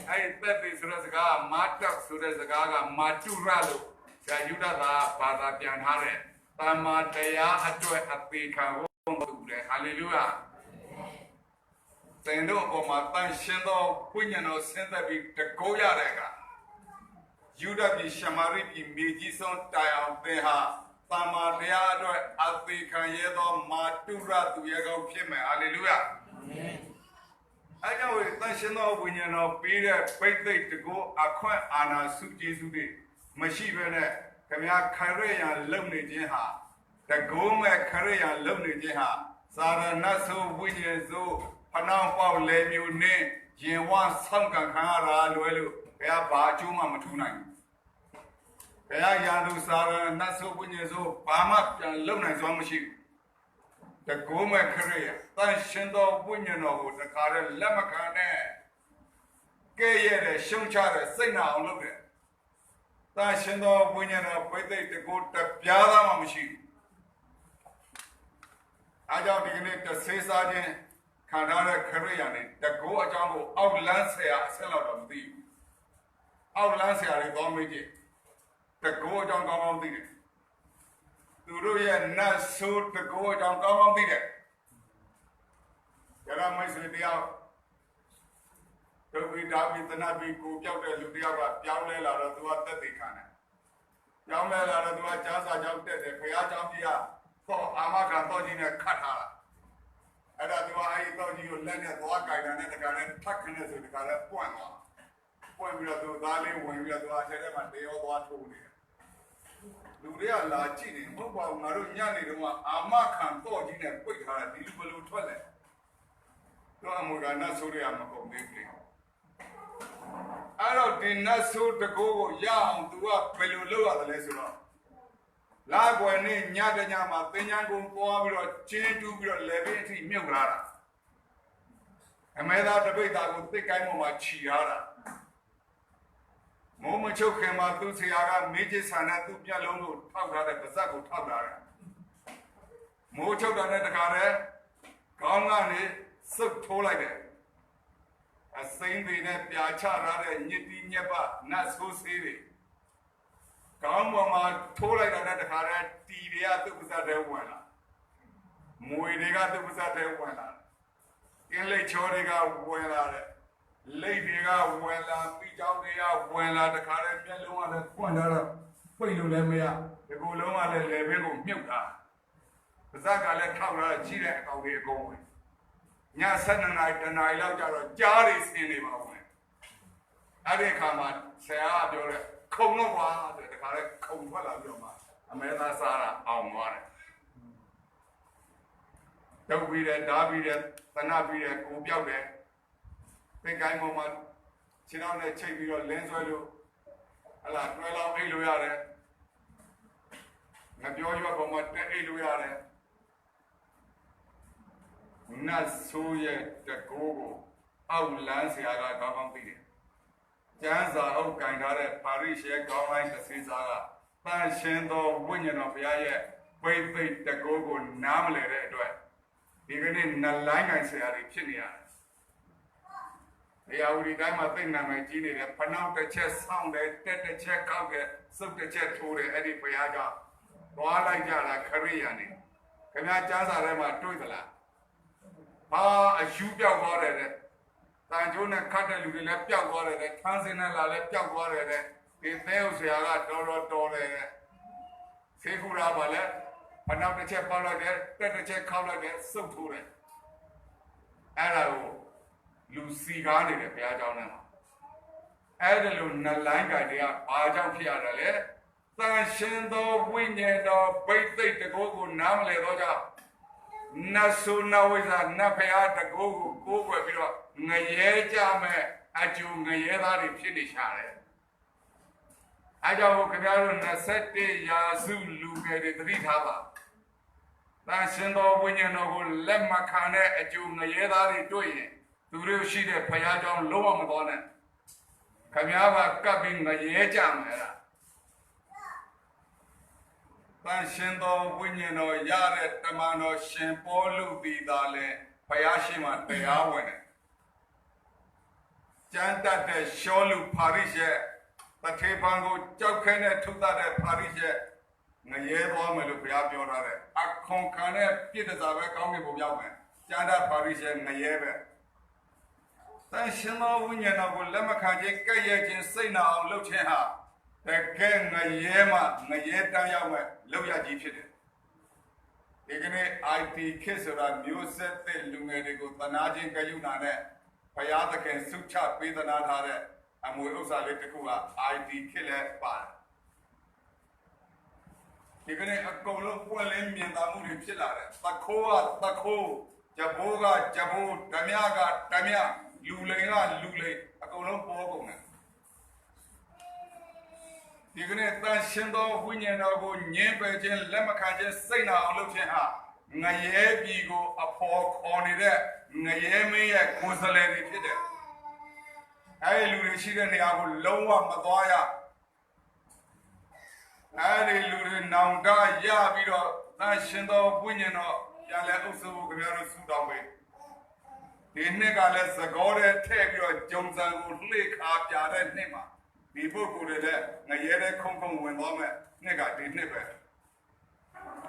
အဲ့ဒီသက်သေဆိုတဲ့စကားမာတက်ဆိုတဲ့စကားကမာတုရလို့ဆရာယူဒသာဘာသာပြန်ထားတယ်တမ္မာတရားအတွက်အသေးခံဖို့တူတယ်ဟာလေလုယာသင်တို့အပေါ်မှာတန်ရှင်းသောဝိညာဉ်တော်ဆင်းသက်ပြီးတကောရတဲ့အခါယူဒပြည်ရှမာရိပြည်မြေကြီးဆုံးတိုင်အောင်သင်ဟာတမ္မာတရားအတွက်အသေးခံရသောမာတုရသူရဲ့ကောင်းဖြစ်မယ်ဟာလေလုယာအာမင်အဲကြောင့်တန်ရှင်းသောဝိညာဉ်တော်ပေးတဲ့ပိဋိတ်တကောအခွင့်အာဏာစုကျေးဇူးတွေမရှိဘဲနဲ့ခင်ဗျားခရစ်ယာန်လုံနေခြင်းဟာတကောမဲ့ခရစ်ယာန်လုံနေခြင်းဟာသာရဏဆိုဝိညာဉ်ဆိုဖနှောင်းပေါက်လေမျိုးနဲ့ရင်ဝဆောင်းကန်ခံရတာလွယ်လို့ဘယ်ဘာအကျိုးမှမထူနိုင်ဘူးဘယ်ရန်သူသာရဏဆိုဝိညာဉ်ဆိုဘာမှပြန်လုံနိုင်စွမ်းမရှိဘူးတကောမဲ့ခရစ်ယာန်တန်ရှင်သောဝိညာဉ်တော်ကိုတခါတည်းလက်မခံနဲ့ကဲ့ရဲ့တဲ့ရှုံချတဲ့စိတ်နာအောင်လုပ်တယ်တန်ရှင်သောဝိညာဉ်တော်ပိဋိတ်တကောတပြားသားမှမရှိဘူးအားကြောင့်ဒီကနေ့တဆေးစားခြင်းခံထားတဲ့ခရစ်ယာန်တွေတကောအကြောင်းကိုအောက်လန်းဆရာအဆက်လောက်တော့မသိဘူးအောက်လန်းဆရာတွေတော့မေးကြည့်တကောအကြောင်းကောင်းကောင်းသိတယ်သူတို့ရဲ့နတ်ဆိုးတကောအကြောင်းကောင်းကောင်းသိတယ်ရမမိတ်ဆွေတယောက်ဒုက္ခိတာပိသနာပိကိုပြောက်တဲ့လူတယောက်ကပြောင်းလဲလာတော့သူကသက်သေခံတယ်ပြောင်းလဲလာတော့သူကကြားစာကြောင့်တက်တယ်ဘုရားကြောင့်ကြီးကတော့အာမခံတော့ကြီးနဲ့ခတ်ထားတာအဲ့ဒါသူကအဲ့ဒီတော့ကြီးကိုလက်နဲ့သွားကြိုင်တာနဲ့တခါနဲ့ထပ်ခနဲ့ဆိုတခါနဲ့ပွင့်သွားပွင့်ပြီးတော့သူသားလေးဝင်ပြီးတော့သူအထက်ထဲမှာတေရောသွားထိုးနေတယ်လူတွေကလာကြည့်နေမဟုတ်ပါဘူးငါတို့ညနေတုန်းကအာမခံတော့ကြီးနဲ့ပိတ်ထားတာဒီလူဘယ်လိုထွက်လဲတော့အမှုကနတ်ဆိုးတွေကမကုန်သေးဘူးအဲ့တော့ဒီနတ်ဆိုးတကိုးကိုရအောင်သူကဘယ်လိုလုပ်ရတယ်လဲဆိုတော့ လာကွယ်နေညတဲ့ညမှာသင်္ချမ်းကုန်းပွားပြီးတော့ကျင်းတူးပြီးတော့လေပင်အထိမြုပ်လာတာအမေသားတပိတ်သားကိုတစ်ကိုင်းပေါ်မှာခြီထားတာမိုးမချုပ်ခင်မှာသူ့ဆရာကမေးချစ်ဆန္ဒသူ့ပြက်လုံးကိုထောက်ထားတဲ့ပါဇက်ကိုထောက်ထားတယ်မိုးချုပ်တာနဲ့တခါတည်းခေါင်းကနေစုပ်ထိုးလိုက်တယ်အစိမ့်တွေနဲ့ပြာချထားတဲ့ညစ်တီးညက်ပနတ်ဆိုးဆေးတွေကောင်းပေါ်မှာထိုးလိုက်တာနဲ့တခါတည်းတီတွေကသူ့ပါဇက်ထဲဝင်လာမွေတွေကသူ့ပါဇက်ထဲဝင်လာကင်းလိတ်ချောတွေကဝင်လာတယ်လိတ်တွေကဝင်လာပြီးကြောင်းတွေကဝင်လာတခါတည်းမျက်လုံးကလည်းဖွင့်လာတော့ပိတ်လို့လည်းမရဒီကိုယ်လုံးကလည်းလေဘင်းကိုမြုပ်တာပါဇက်ကလည်းထောက်လာကြီးတဲ့အကောင်တွေအကုန်ဝင်ည7 နာရီတနာရီလောက်ကျတော့ကြားတွေဆင်းနေပါဝင်အဲ့ဒီအခါမှာဆရာကပြောတယ်ခုံတော့ကွာတဲ့တခါလဲခုံထွက်လာပြီးတော့မှအမဲသားစားတာအောင်သွားတယ်တုပ်ပြီးတယ်ဓာပြီးတယ်သနပြီးတယ်ကိုပြောက်တယ်သင်္ကိုင်းပေါ်မှာခြေထောက်နဲ့ချိတ်ပြီးတော့လင်းဆွဲလို့ဟလာတွဲလောင်းအိတ်လို့ရတယ်ငပြောရွက်ပေါ်မှာတက်အိတ်လို့ရတယ်နတ်ဆိုးရဲ့တကိုးကိုအောက်လန်းဆရာကကောင်းကောင်းသိတယ်ကျမ်းစာအုပ်ကင်ထားတဲ့ပါရိရှဲကောင်းတိုင်းတစ်စီးစားကတန်ရှင်သောဝိညာဉ်တော်ဘုရားရဲ့ပိတ်ပိတ်တကိုးကိုနားမလည်တဲ့အတွက်ဒီကနေ့နတ်လိုင်းကင်ဆရာတွေဖြစ်နေရတယ်။တရားဝတီတိုင်းမှာသိနာမယ်ကြီးနေတယ်ဖနှောက်တစ်ချက်ဆောင်းတယ်တက်တစ်ချက်ကောက်တယ်စုပ်တစ်ချက်ထိုးတယ်အဲ့ဒီဘုရားကသွားလိုက်ကြတာခရိယာနေခင်ဗျားကျမ်းစာထဲမှာတွေ့သလားဟာအယူပြောက်သွားတယ်တဲ့တန်ကျိုးနဲ့ခတ်တဲ့လူတွေလည်းပျောက်သွားတယ်တဲ့ထန်းစင်းနဲ့လာလည်းပျောက်သွားတယ်တဲ့ဒီသဲဥဆရာကတော်တယ်တဲ့ဖေးခုရာပါလဲဖနှောက်တစ်ချက်ပေါက်လိုက်တယ်တက်တစ်ချက်ခောက်လိုက်တယ်စုပ်ထိုးတယ်အဲ့ဒါကိုလူစီကားနေတယ်ဘုရားကျောင်းထဲမှာအဲ့ဒါလိုနလိုင်းကြိုင်တွေကဘာကြောင့်ဖြစ်ရတယ်လဲတန်ရှင်သောဝိညာဉ်တော်ဗိသိက်တကိုးကိုနားမလည်တော့ကြောင့်နတ်ဆိုးနဝိဇာနတ်ဖရာတကိုးကိုကိုးကွယ်ပြီးတော့ငရဲကြမဲ့အကျိုးငရဲသားတွေဖြစ်နေရှာတယ်အဲကြောင့်ခင်ဗျားတို့21ရာစုလူငယ်တွေသတိထားပါတန်ရှင်သောဝိညာဉ်တော်ကိုလက်မခံတဲ့အကျိုးငရဲသားတွေတွေ့ရင်သူတို့ရှိတဲ့ဖရာကြောင့်လုံးဝမတော်နဲ့ခင်ဗျားကကပ်ပြီးငရဲကြမယ်လားတန်ရှင်သောဝိညာဉ်တော်ရတဲ့တမန်တော်ရှင်ပေါလုသည်သာလဲဘုရားရှိမှတရားဝင်တယ်ကျမ်းတတ်တဲ့ရှောလူဖာရိရှဲတထေဖန်ကိုကြောက်ခဲနဲ့ထုသတဲ့ဖာရိရှဲငရဲသွားမယ်လို့ဘုရားပြောထားတယ်အခုံခံတဲ့ပြစ်ဒဏ်ပဲကောင်းကင်ဘုံရောက်မယ်ကျမ်းတတ်ဖာရိရှဲငရဲပဲတန်ရှင်သောဝိညာဉ်တော်ကိုလက်မခံခြင်းကဲ့ရဲ့ခြင်းစိတ်နာအောင်လုပ်ခြင်းဟာတကယ်ငရဲမှငရဲတန်းရောက်မဲ့လောက်ရကြီးဖြစ်တယ်ဒီကနေ့ IT ခေတ်ဆိုတာမျိုးဆက်တဲ့လူငယ်တွေကိုသနာခြင်းကယုဏနဲ့ဘုရားသခင်ဆုချပေးသနာထားတဲ့အမွေဥစ္စာလေးတစ်ခုက IT ခေတ်လဲပါတယ်ဒီကနေ့အကုန်လုံးပွင့်လင်းမြင်သာမှုတွေဖြစ်လာတယ်သခိုးကသခိုးဂျဘိုးကဂျဘိုးဓမြကဓမြလူလိန်ကလူလိန်အကုန်လုံးပေါ်ကုန်တယ်ဒီကနေ့တန်ရှင်သောဝိညာဉ်တော်ကိုညှင်းပယ်ခြင်းလက်မခံခြင်းစိတ်နာအောင်လုပ်ခြင်းဟာငရဲပြည်ကိုအဖော်ခေါ်နေတဲ့ငရဲမင်းရဲ့ကိုယ်စားလှယ်တွေဖြစ်တယ်။အဲဒီလူတွေရှိတဲ့နေရာကိုလုံးဝမသွားရ။အဲဒီလူတွေနောင်တရပြီးတော့တန်ရှင်သောဝိညာဉ်တော်ပြန်လဲအုပ်စုကိုခင်ဗျားတို့ဆုတောင်းပေး။ဒီနှစ်ကလည်းသကောတဲ့ထည့်ပြီးတော့ဂျုံစံကိုလှေခါပြတဲ့နှစ်မှာဒီပုဂ္ဂိုလ်တွေလည်းငရဲတဲ့ခုံဝင်သွားမဲ့နှစ်ကဒီနှစ်ပဲ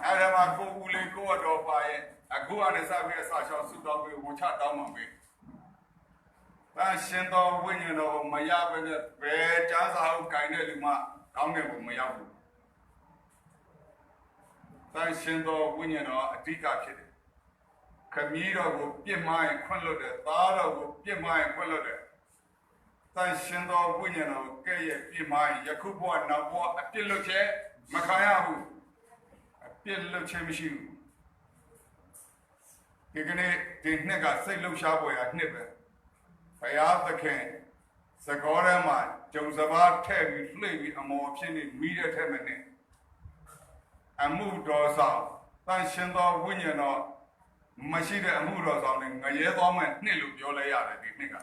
အဲ့ဒါမှကိုဦးလေးကိုတော်ပါရဲ့အခုအနေစပြီးအစာရှောင်ဆုတောင်းပြီးဝန်ချတောင်းပါမယ်။ဒါရှင်တော်ဝိညာဉ်တော်မရဘဲနဲ့ဘယ်ကျမ်းစာကိုကိုင်တဲ့လူမှကောင်းတဲ့ဘုံမရောက်ဘူး။ဒါရှင်တော်ဝိညာဉ်တော်အဓိကဖြစ်တယ်။ခမည်းတော်ကိုပြစ်မှားရင်ခွင့်လွတ်တယ်။သားတော်ကိုပြစ်မှားရင်ခွင့်လွတ်တယ်။တန်ရှင်တော်ဝိညာဉ်တော်ကဲ့ရဲ့ပြမိုင်းယခုဘဝနောက်ဘဝအပြစ်လွတ်ခြင်းမခံရဘူးအပြစ်လွတ်ခြင်းမရှိဘူးဒီကနေ့ဒီနှစ်ကစိတ်လှုပ်ရှားပွဲရနှစ်ပဲဘုရားသခင်စကောထဲမှာဂျုံစဘာထည့်ပြီးလှိမ့်ပြီးအမော်ဖြစ်နေမိတဲ့ထက်မနဲ့ အမှုတော်ဆောင်တန်ရှင်သောဝိညာဉ်တော်မရှိတဲ့အမှုတော်ဆောင်နဲ့ငရဲသွားမဲ့နှစ်လို့ပြောလဲရတယ်ဒီနှစ်က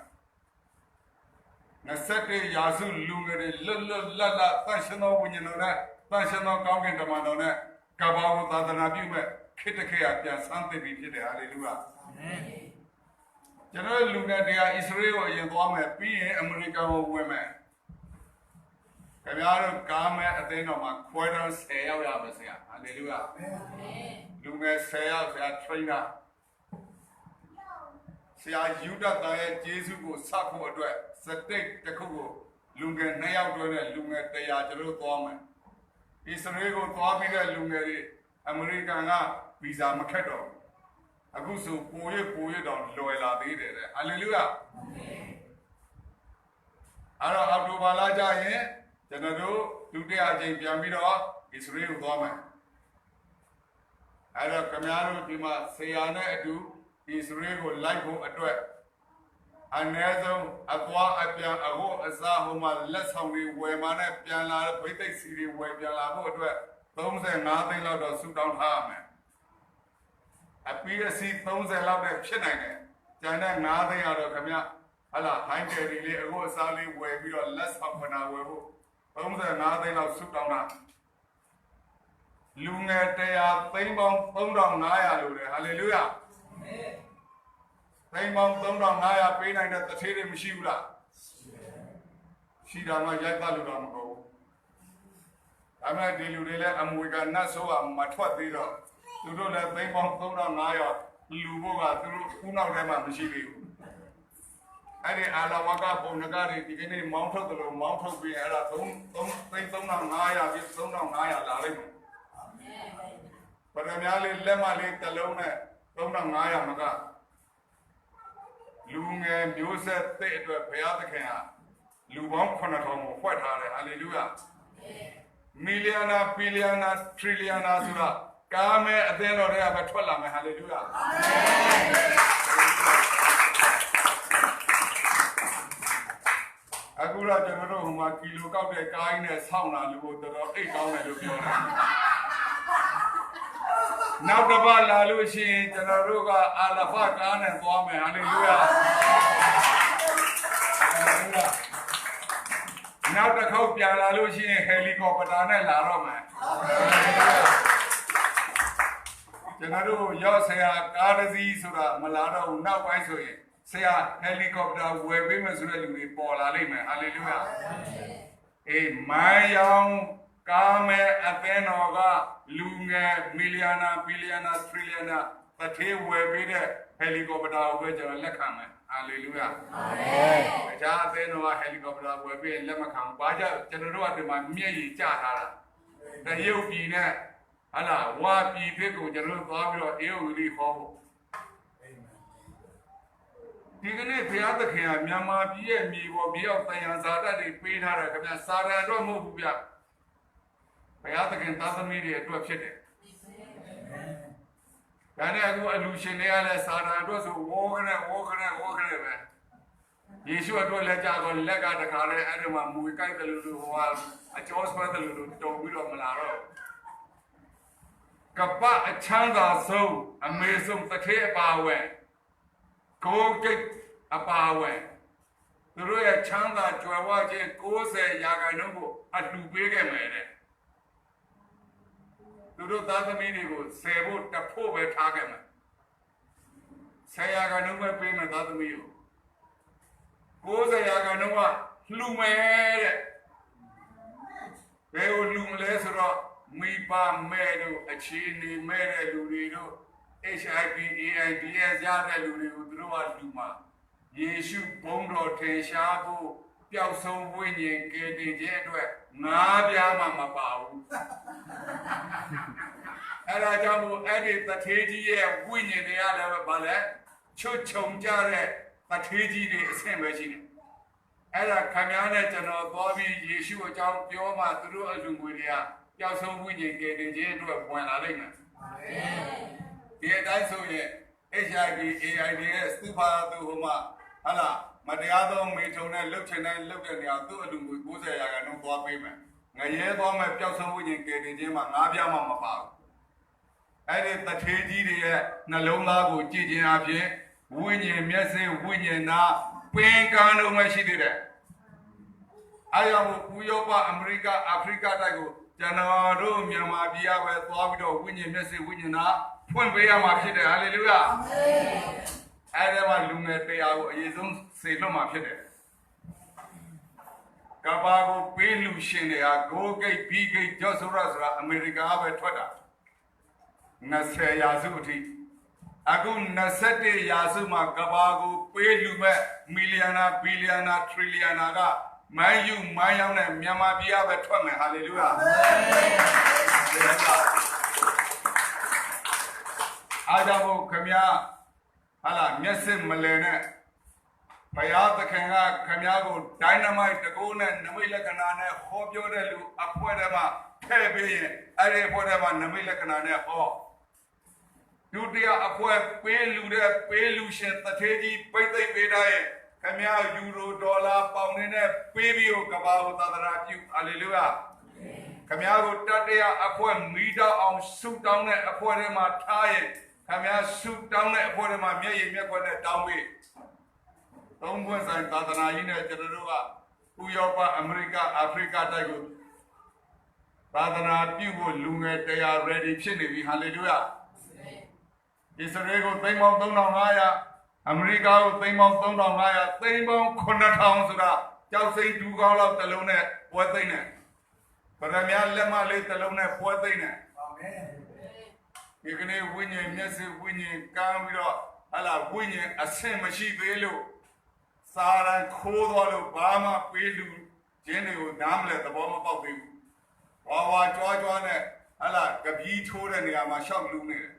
21ရာစုလူငယ်တွေလွတ်လွတ်လပ်လပ်တန်ရှင်သောဝိညာဉ်တော်နဲ့တန်ရှင်သောကောင်းကင်တမန်တော်နဲ့ကဘာကိုသာသနာပြုမဲ့ခေတ္တခေတ်ကပြန်ဆန်းသစ်ပြီးဖြစ်တယ်ဟာလေလုယာကျွန်တော်လူငယ်တွေကဣသရေလကိုအရင်သွားမယ်ပြီးရင်အမေရိကန်ကိုဝင်မယ်ခင်ဗျားတို့ကားမဲ့အသိတော်မှာခွဲတော်10ယောက်ရပါစေဟာလေလုယာလူငယ်10ယောက်ဆရာ trainer ဆရာယူဒတ်သားရဲ့ဂျေစုကိုစဖို့အတွက်စတိတ်တစ်ခုကိုလူငယ်2ယောက်တွဲနဲ့လူငယ်100ကျွန်တော်သွားမယ်ဣသရေလကိုသွားပြီးတဲ့လူငယ်တွေအမေရိကန်ကဗီဇာမခက်တော့အခုဆိုပိုရတော့လွယ်လာသေးတယ်ဟာလေလုယာအဲ့တော့အောက်တိုဘာလကျရင်ကျွန်တော်တို့ဒုတိယအကြိမ်ပြန်ပြီးတော့ဣသရေလကိုသွားမယ်အဲ့တော့ခင်ဗျားတို့ဒီမှာဆရာနဲ့အတူဣသရေလကိုလိုက်ဖို့အတွက်အနည်းဆုံးအသွားအပြန်အဟုတ်အစားဟိုမှာလက်ဆောင်တွေဝယ်มาနဲ့ပြန်လာတဲ့ဗိသိက်စီတွေဝယ်ပြန်လာဖို့အတွက်35သိန်းလောက်တော့စုတောင်းထားရမယ်အပီးအစီ30လောက်နဲ့ဖြစ်နိုင်တယ်ကျန်တဲ့9သိန်းကတော့ခင်ဗျဟလာဟိုင်းတယ်လေးအခုအစားလေးဝယ်ပြီးတော့လက်ဆောင်ခဏဝယ်ဖို့35သိန်းလောက်စုတောင်းတာလူငယ်100သိန်းပေါင်း3500လို့လေဟာလေလုယာသိန်းပေါင်း3500ပေးနိုင်တဲ့တထေးတွေမရှိဘူးလားရှိတာမှရိုက်ပတ်လို့တော့မဟုတ်ဘူးဒါမှဒီလူတွေလည်းအမွေကနတ်ဆိုးကမထွက်သေးတော့သူတို့လည်းသိန်းပေါင်း3500လူဖို့ကသူတို့ခုနောက်ထဲမှာမရှိသေးဘူးအဲ့ဒီအာလဝကပုံနကတွေဒီကနေ့မောင်းထုတ်တယ်လို့မောင်းထုတ်ပြီးအဲ့ဒါ3500ပြီး3500လာလိုက်မယ်ပရမများလေးလက်မလေးတစ်လုံးနဲ့3500မကလူငယ်မျိုးဆက်တဲ့အတွက်ဘုရားသခင်ဟာလူပေါင်း9000ကိုဖွက်ထားတယ်ဟာလေလုယာမီလီယနာဘီလီယနာထရီလီယနာဆိုတာကားမဲ့အသင်းတော်တွေကပဲထွက်လာမယ်ဟာလေလုယာအာမင်အခုတော့ကျွန်တော်တို့ဟိုမှာကီလိုကောက်တဲ့ကားကြီးနဲ့ဆောင်းလာလူကိုတော်တော်အိတ်ကောင်းတယ်လို့ပြောတယ်နောက်တစ်ပတ်လာလို့ရှိရင်ကျွန်တော်တို့ကအာလဖကားနဲ့သွားမယ်ဟာလေလုယာနောက်တစ်ခေါက်ပြန်လာလို့ရှိရင်ဟယ်လီကော်ပတာနဲ့လာတော့မယ်ကျွန်တော်တို့ရောက်ဆရာကားတစ်စီးဆိုတာမလာတော့ဘူးနောက်ပိုင်းဆိုရင်ဆရာဟယ်လီကော်ပတာဝယ်ပေးမယ်ဆိုတဲ့လူတွေပေါ်လာလိမ့်မယ်ဟာလေလုယာအေးမိုင်းယောင်ကားမဲ့အသင်းတော်ကလူငယ်မီလီယနာဘီလီယနာထရီလီယနာတထေးဝယ်ပေးတဲ့ဟယ်လီကော်ပတာကိုပဲကျွန်တော်လက်ခံမယ်ဟာလေလုယာအာမင်အကြအသင်းတော်ကဟယ်လီကော်ပတာဝယ်ပေးလက်မခံဘူးဘာကြောင့်ကျွန်တော်တို့ကဒီမှာမျက်ရည်ကျထားတာတရုတ်ပြည်နဲ့ဟာလာဝါပြည်ဖြစ်ကိုကျွန်တော်တို့သွားပြီးတော့အေယုရီဟောဖို့ဒီကနေ့ဘုရားသခင်ကမြန်မာပြည်ရဲ့မြေပေါ်မြေရောက်တန်ရန်ဇာတတွေပေးထားတယ်ခင်ဗျာစာရန်တော့မဟုတ်ဘူးဗျဘုရားသခင်သားသမီးတွေအတွက်ဖြစ်တယ်ဒါနဲ့အခုအလူရှင်တွေကလည်းစာရန်အတွက်ဆိုဝေါကနေပဲယေရှုအတွက်လည်းကြာတော့လက်ကတခါလဲအဲ့ဒီမှာမူကိုက်တယ်လို့ဟိုကအကျော်ဆွဲတယ်လို့တုံပြီးတော့မလာတော့ကပအချမ်းသာဆုံးအမေဆုံးတထေးအပါဝဲကိုကိတ်အပါဝဲသူတို့ရဲ့ချမ်းသာကြွယ်ဝခြင်း90%ကိုအလှူပေးခဲ့မယ်တဲ့သူတို့သားသမီးတွေကိုဆယ်ဖို့တဖို့ပဲထားခဲ့မယ်10%ပဲပေးမယ်သားသမီးကို90%ကလှူမယ်တဲ့ဘယ်လိုလှူမလဲဆိုတော့မိဘမဲ့တို့အခြေအနေမဲ့တဲ့လူတွေတို့ HIV AIDS ရတဲ့လူတွေကိုသူတို့ကလူမှာယေရှုဘုန်းတော်ထင်ရှားဖို့ပျောက်ဆုံးဝိညာဉ်ကယ်တင်ခြင်းအတွက်ငါးပြားမှမပါဘူးအဲ့ဒါကြောင့်မို့အဲ့ဒီတထေးကြီးရဲ့ဝိညာဉ်တွေကလည်းဗာလဲချွတ်ချုံကြတဲ့တထေးကြီးတွေအဆင့်ပဲရှိတယ်အဲ့ဒါခင်ဗျားနဲ့ကျွန်တော်သွားပြီးယေရှုအကြောင်းပြောမှသူတို့အလူငွေတွေကပျောက်ဆုံးဝိညာဉ်ကယ်တင်ခြင်းအတွက်ဝင်လာလိမ့်မယ်အာမင်ဒီအတိုင်းဆိုရင် HIV AIDS ရဲ့စတူပါသူဟိုမှာဟာလာမတရားသောမိထုံနဲ့လှုပ်ချင်တဲ့လှုပ်တဲ့နေရာသူ့အလူငွေ90%သွားပေးမယ်ငရဲသွားမယ်ပျောက်ဆုံးဝိညာဉ်ကယ်တင်ခြင်းမှာငါးပြားမှမပါဘူး အဲ့ဒီတထေးကြီးတွေရဲ့နှလုံးသားကိုကြည်ကျင်အပြင်ဝိညာဉ်မျက်စိဝိညာဉ်နာပင်ကန်းလုံးပဲရှိသေးတယ်အားကြောင့်ဥရောပအမေရိကအာဖရိကတိုက်ကိုကျွန်တော်တို့မြန်မာပြည်ကပဲသွားပြီးတော့ဝိညာဉ်မျက်စိဝိညာဉ်နာဖွင့်ပေးရမှာဖြစ်တယ်ဟာလေလုယာအာမင်အဲ့ဒီမှာလူငယ်တရားကိုအရေးဆုံးစေလွတ်မှာဖြစ်တယ်ကဘာကိုပေးလူရှင်တွေဟာဂိုးဂိတ်ဘီဂိတ်ဂျော့ဆိုရဆိုတာအမေရိကပဲထွက်တာ20ရာစုအထိအခု21ရာစုမှာကဘာကိုပေးလူမဲ့မီလီယံနာဘီလီယံနာထရီလီယံနာကမိုင်းယူမိုင်းရောက်တဲ့မြန်မာပြည်ကပဲထွက်မယ်ဟာလေလုယာအာမင်အားကြောင့်ခင်ဗျာဟာလာမျက်စိမလဲနဲ့ဘုရားသခင်ကခင်ဗျားကိုဒိုင်းနမိုက်တကိုးနဲ့နမိတ်လက္ခဏာနဲ့ဟောပြောတဲ့လူအဖွဲ့ထဲမှာထည့်ပေးရင်အဲ့ဒီအဖွဲ့ထဲမှာနမိတ်လက္ခဏာနဲ့ဟောဒုတိယအဖွဲ့ပေးလူတဲ့ပေးလူရှင်တထေးကြီးပိတ်သိမ့်ပေးတဲ့ခင်ဗျားယူရိုဒေါ်လာပေါင်တွေနဲ့ပေးပြီးကဘာကိုသာသနာပြုဟာလေလုယာခင်ဗျားကိုတတိယအဖွဲ့မီးတောက်အောင်ဆုတောင်းတဲ့အဖွဲ့ထဲမှာထားရင်ခင်ဗျားဆုတောင်းတဲ့အဖွဲ့ထဲမှာမျက်ရည်မျက်ခွက်နဲ့တောင်းပေးသုံးခွင့်ဆိုင်သာသနာကြီးနဲ့ကျွန်တော်တို့ကဥရောပအမေရိကအာဖရိကတိုက်ကိုသာသနာပြုဖို့လူငယ်တရား ready ဖြစ်နေပြီဟာလေလုယာဣသရေလကိုသိန်းပေါင်း3500အမေရိကကိုသိန်းပေါင်း3500သိန်းပေါင်း9000ဆိုတာကြောက်စိမ့်ဒူးကောင်းလောက်တစ်လုံးနဲ့ပွဲသိမ့်နဲ့ဗရမ ्या လက်မလေးတစ်လုံးနဲ့ပွဲသိမ့်နဲ့အာမင်ဒီကနေ့ဝိညာဉ်မျက်စိဝိညာဉ်ကမ်းပြီးတော့ဟလာဝိညာဉ်အဆင့်မရှိသေးလို့စာရန်ခိုးသွားလို့ဘာမှပေးလူချင်းတွေကိုနားမလဲသဘောမပေါက်သေးဘူးဝါဝါကြွားကြွားနဲ့ဟလာကပီးထိုးတဲ့နေရာမှာရှောက်လူနေတယ်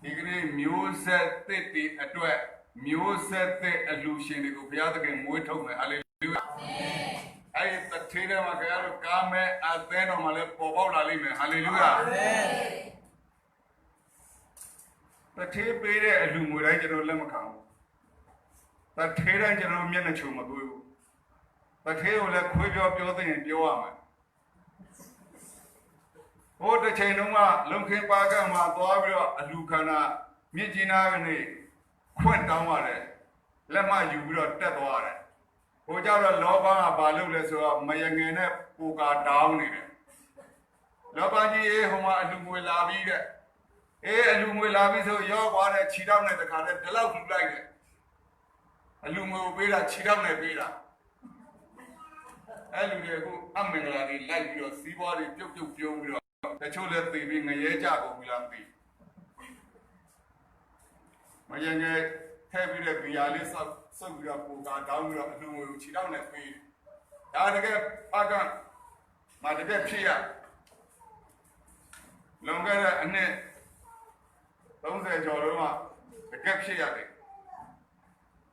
ဒီကနေ့မျိုးဆက်သစ်တွေအတွက်မျိုးဆက်သစ်အလူရှင်တွေကိုဘုရားသခင်မွေးထုတ်မယ်ဟာလေလုယာအာမင်အဲ့ဒီတထေးထဲမှာကြရတော့ကာမဲအသဲတော်မှာလည်းပေါ်ပေါက်လာလိမ့်မယ်ဟာလေလုယာအာမင်တထေးပေးတဲ့အလူငွေတိုင်းကျွန်တော်လက်မခံဘူးတထေးတိုင်းကျွန်တော်မျက်နှာချုံမကိုးဘူးတထေးကိုလည်းခွေးပြောသိရင်ပြောရမယ်ဟိုတစ်ချိန်တုန်းကလုံခင်ပါကမှာသွားပြီးတော့အလူခန္ဓာမြင့်ကြီးနာကနေခွင့်တောင်းရတယ်လက်မယူပြီးတော့တက်သွားရတယ်ဟိုကြတော့လောဘကဘာလုပ်လဲဆိုတော့မယငယ်နဲ့ပူကာတောင်းနေတယ်လောဘကြီးဟိုမှာအလူငွေလာပြီးတဲ့အလူငွေလာပြီးဆိုရောသွားတဲ့ခြေထောက်နဲ့တခါတည်းဒီလောက်လှူလိုက်တယ်အလူငွေကိုပေးတာခြေထောက်နဲ့ပေးတာအဲ့လူတွေကအမင်္ဂလာတွေလိုက်ပြီးတော့စီးပွားတွေပြုတ်ပြုတ်ပြုံးပြီးတော့တချို့လည်းသိပြီးငရဲကြကုန်ပြီလားမသိမယငယ်ထည့်ပြီးတဲ့ဘီယာလေးဆောက်ပြီးတော့ပူကာတောင်းပြီးတော့အလူငွေကိုခြေထောက်နဲ့ပေးဒါတကယ်အကမတကယ်ဖြစ်ရလွန်ခဲ့တဲ့အနှစ်30ကျော်လုံးကတကယ်ဖြစ်ရတယ်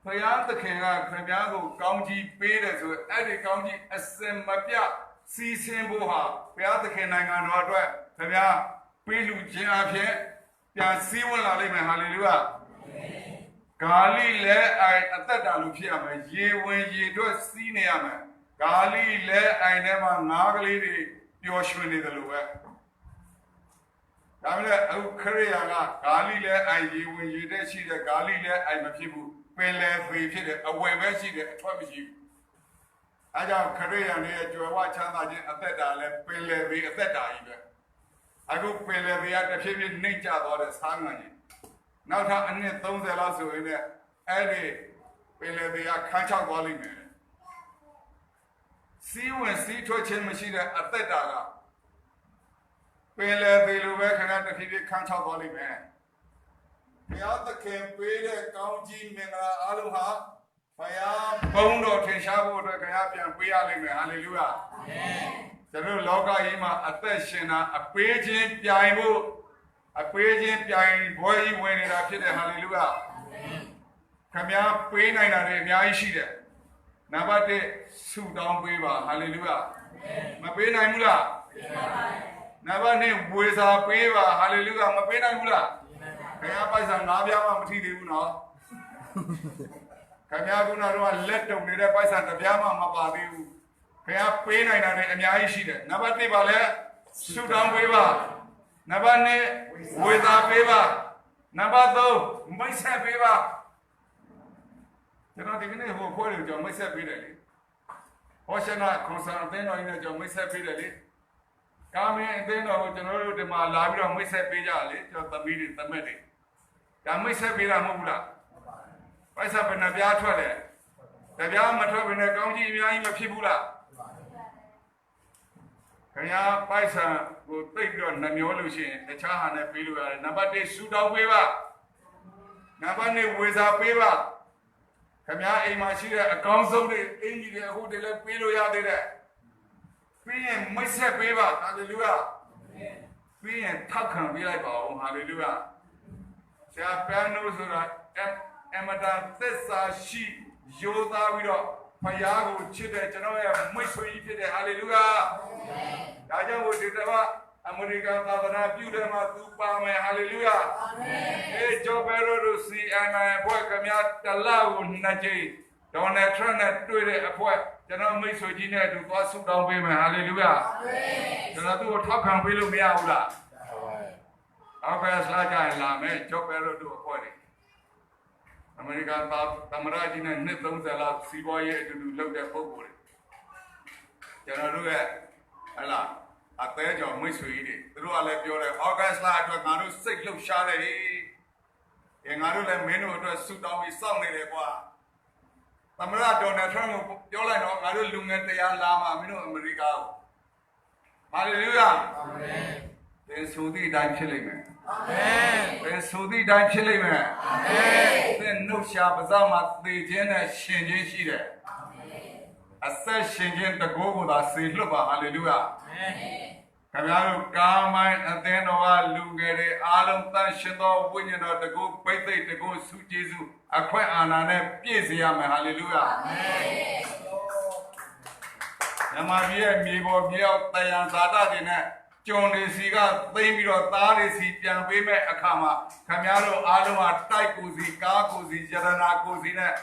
ဘုရားသခင်ကခင်ဗျားကိုကောင်းကြီးပေးတယ်ဆိုအဲ့ဒီကောင်းကြီးအစင်မပြစီးဆင်းဖို့ဟာဘုရားသခင်နိုင်ငံတော်အတွက်ခင်ဗျားပေးလူခြင်းအဖြစ်ပြန်စည်းဝန်းလာလိမ့်မယ်ဟာလေလုယာဂါလိလဲအိုင်အသက်တာလူဖြစ်ရမယ်ရေဝင်ရေထွက်စီးနေရမယ်ဂါလိလဲအိုင်ထဲမှာငါးကလေးတွေပျော်ရွှင်နေတယ်လို့ပဲဒါပေမဲ့အခုခရိယာကဂါလိလဲအိုင်ရေဝင်ရေတဲ့ရှိတဲ့ဂါလိလဲအိုင်မဖြစ်ဘူးပင်လယ်ဖေဖြစ်တယ်အဝယ်ပဲရှိတယ်အထွက်မရှိဘူးအဲကြောင့်ခရိယာနဲ့ကြွယ်ဝချမ်းသာခြင်းအသက်တာလဲပင်လယ်ဖေအသက်တာကြီးပဲအခုပင်လယ်ဖေကတစ်ဖြည်းဖြည်းနှိမ့်ကျသွားတဲ့ဆားငံကြီးနောက်ထပ်အနှစ်30လောက်ဆိုရင်လည်းအဲ့ဒီပင်လယ်ဖေကခန်းချောက်သွားလိမ့်မယ်စီးဝင်စီးထွက်ခြင်းမရှိတဲ့အသက်တာကပင်လယ်ဖေလိုပဲခင်ဗျားတစ်ဖြည်းဖြည်းခန်းချောက်သွားလိမ့်မယ်ဘုရားသခင်ပေးတဲ့ကောင်းကြီးမင်္ဂလာအားလုံးဟာဘုရားဘုန်းတော်ထင်ရှားဖို့အတွက်ခင်ဗျားပြန်ပေးရလိမ့်မယ်ဟာလေလုယာအာမင်ကျွန်တော်လောကကြီးမှာအသက်ရှင်တာအပေးခြင်းပြိုင်ဖို့အပေးခြင်းပြိုင်ဘွဲကြီးဝင်နေတာဖြစ်တယ်ဟာလေလုယာအာမင်ခင်ဗျားပေးနိုင်တာတွေအများကြီးရှိတယ်နံပါတ်1ဆုတောင်းပေးပါဟာလေလုယာမပေးနိုင်ဘူးလားပေးနိုင်ပါတယ်နံပါတ်2ဝေစာပေးပါဟာလေလုယာမပေးနိုင်ဘူးလားခင်ဗျားပိုက်ဆံ၅ပြားမှမထိသေးဘူးနော်ခင်ဗျားကတော့လက်တုံနေတဲ့ပိုက်ဆံတစ်ပြားမှမပါသေးဘူးခင်ဗျားပေးနိုင်တာတွေအများကြီးရှိတယ်နံပါတ်1ပါလဲဆုတောင်းပေးပါ နံပါတ်2ဝေသာပေးပါနံပါတ်3မိတ်ဆက်ပေးပါကျွန်တော်ဒီကနေ့ဟိုဖွဲ့လို့ကျွန်တော်မိတ်ဆက်ပေးတယ်လေဟောရှနာခွန်ဆန်အသင်းတော်ကြီးနဲ့ကျွန်တော်မိတ်ဆက်ပေးတယ်လေကာမင်းအသင်းတော်ကိုကျွန်တော်တို့ဒီမှာလာပြီးတော့မိတ်ဆက်ပေးကြလေကျွန်တော်သမီးတွေသမက်တွေဒါမိတ်ဆက်ပေးတာမဟုတ်ဘူးလားပိုက်ဆံဘယ်နှပြားထွက်လဲတပြားမထွက်ဘဲနဲ့ကောင်းကြီးအများကြီးမဖြစ်ဘူးလားခင်ဗျာပိုက်ဆံကိုသိပ်ပြီးတော့နှမျောလို့ရှိရင်တခြားဟာနဲ့ပေးလို့ရတယ်နံပါတ်1ဆူတောင်းပေးပါနံပါတ်2ဝေစာပေးပါခင်ဗျာအိမ်မှာရှိတဲ့အကောင်းဆုံးတွေအင်ကြီးတွေအခုတည်းလည်းပေးလို့ရသေးတယ်ပြီးရင်မိတ်ဆက်ပေးပါဟာလေလုယာပြီးရင်ထောက်ခံပေးလိုက်ပါဦးဟာလေလုယာဆရာပန်းလို့ဆိုတာအမတန်သစ္စာရှိရိုးသားပြီးတော့ဖယားကိုချစ်တဲ့ကျွန်တော်ရဲ့မိတ်ဆွေကြီးဖြစ်တဲ့ဟာလေလုယာဒါကြောင့်ဒီတပတ်အမေရိကန်သာသနာပြုတယ်မှာသူပါမယ်ဟာလေလုယာအာမင်အေဂျိုဘယ်ရို CNI ဘွဲ့ကမြတ်တလောက်ကိုနှစ်ကြိမ်ဒေါ်နယ်ထရန့်နဲ့တွေ့တဲ့အဖွဲကျွန်တော်မိတ်ဆွေကြီးနဲ့အတူသွားဆုတောင်းပေးမယ်ဟာလေလုယာအာမင်ကျွန်တော်သူ့ကိုထောက်ခံပေးလို့မရဘူးလားဟုတ်ပါဘူးအောက်ကစားကြရင်လာမယ်ဂျိုဘယ်ရိုတို့အဖွဲတွေအမေရိကန်သမရကြီးနဲ့နှစ်30လောက်စီးပွားရေးအတူတူလုပ်တဲ့ပုံကိုယ်တွေကျွန်တော်တို့ရဲ့ဟလာအသေးကြောင့်မိတ်ဆွေကြီးတွေသူတို့ကလည်းပြောတယ်အောက်ကစားအတွက်ငါတို့စိတ်လှုပ်ရှားတယ်ဒီငါတို့လည်းမင်းတို့အတွက်ဆုတောင်းပြီးစောင့်နေတယ်ကွာသမရဒေါ်နယ်ထရန့်ကိုပြောလိုက်တော့ငါတို့လူငယ်တရားလာမှာမင်းတို့အမေရိကကိုဟာလေလုယာအာမင်သင်ဆိုသည့်အတိုင်းဖြစ်လိမ့်မယ်အာမင်သင်ဆိုသည့်အတိုင်းဖြစ်လိမ့်မယ်အာမင်သင်နှုတ်ရှာပါးစပ်မှာသေခြင်းနဲ့ရှင်ခြင်းရှိတယ်အာမင်အသက်ရှင်ခြင်းတကိုးကိုသာစေလွတ်ပါဟာလေလုယာအာမင်ခင်ဗျားတို့ကာမိုင်းအသင်းတော်ကလူငယ်တွေအားလုံးတန်ရှင်သောဝိညာဉ်တော်တကူပိတ်သိက်တကူဆုကျေးဇူးအခွင့်အာဏာနဲ့ပြည့်စေရမယ်ဟာလေလုယာအာမင်နမကြီးရဲ့မြေပေါ်မြေအောက်တယံဇာတတွေနဲ့ကြုံနေစီကသိမ့်ပြီးတော့သားတွေစီပြန်ပေးမဲ့အခါမှာခင်ဗျားတို့အားလုံးဟာတိုက်ကိုစီကားကိုစီယရနာကိုစီနဲ့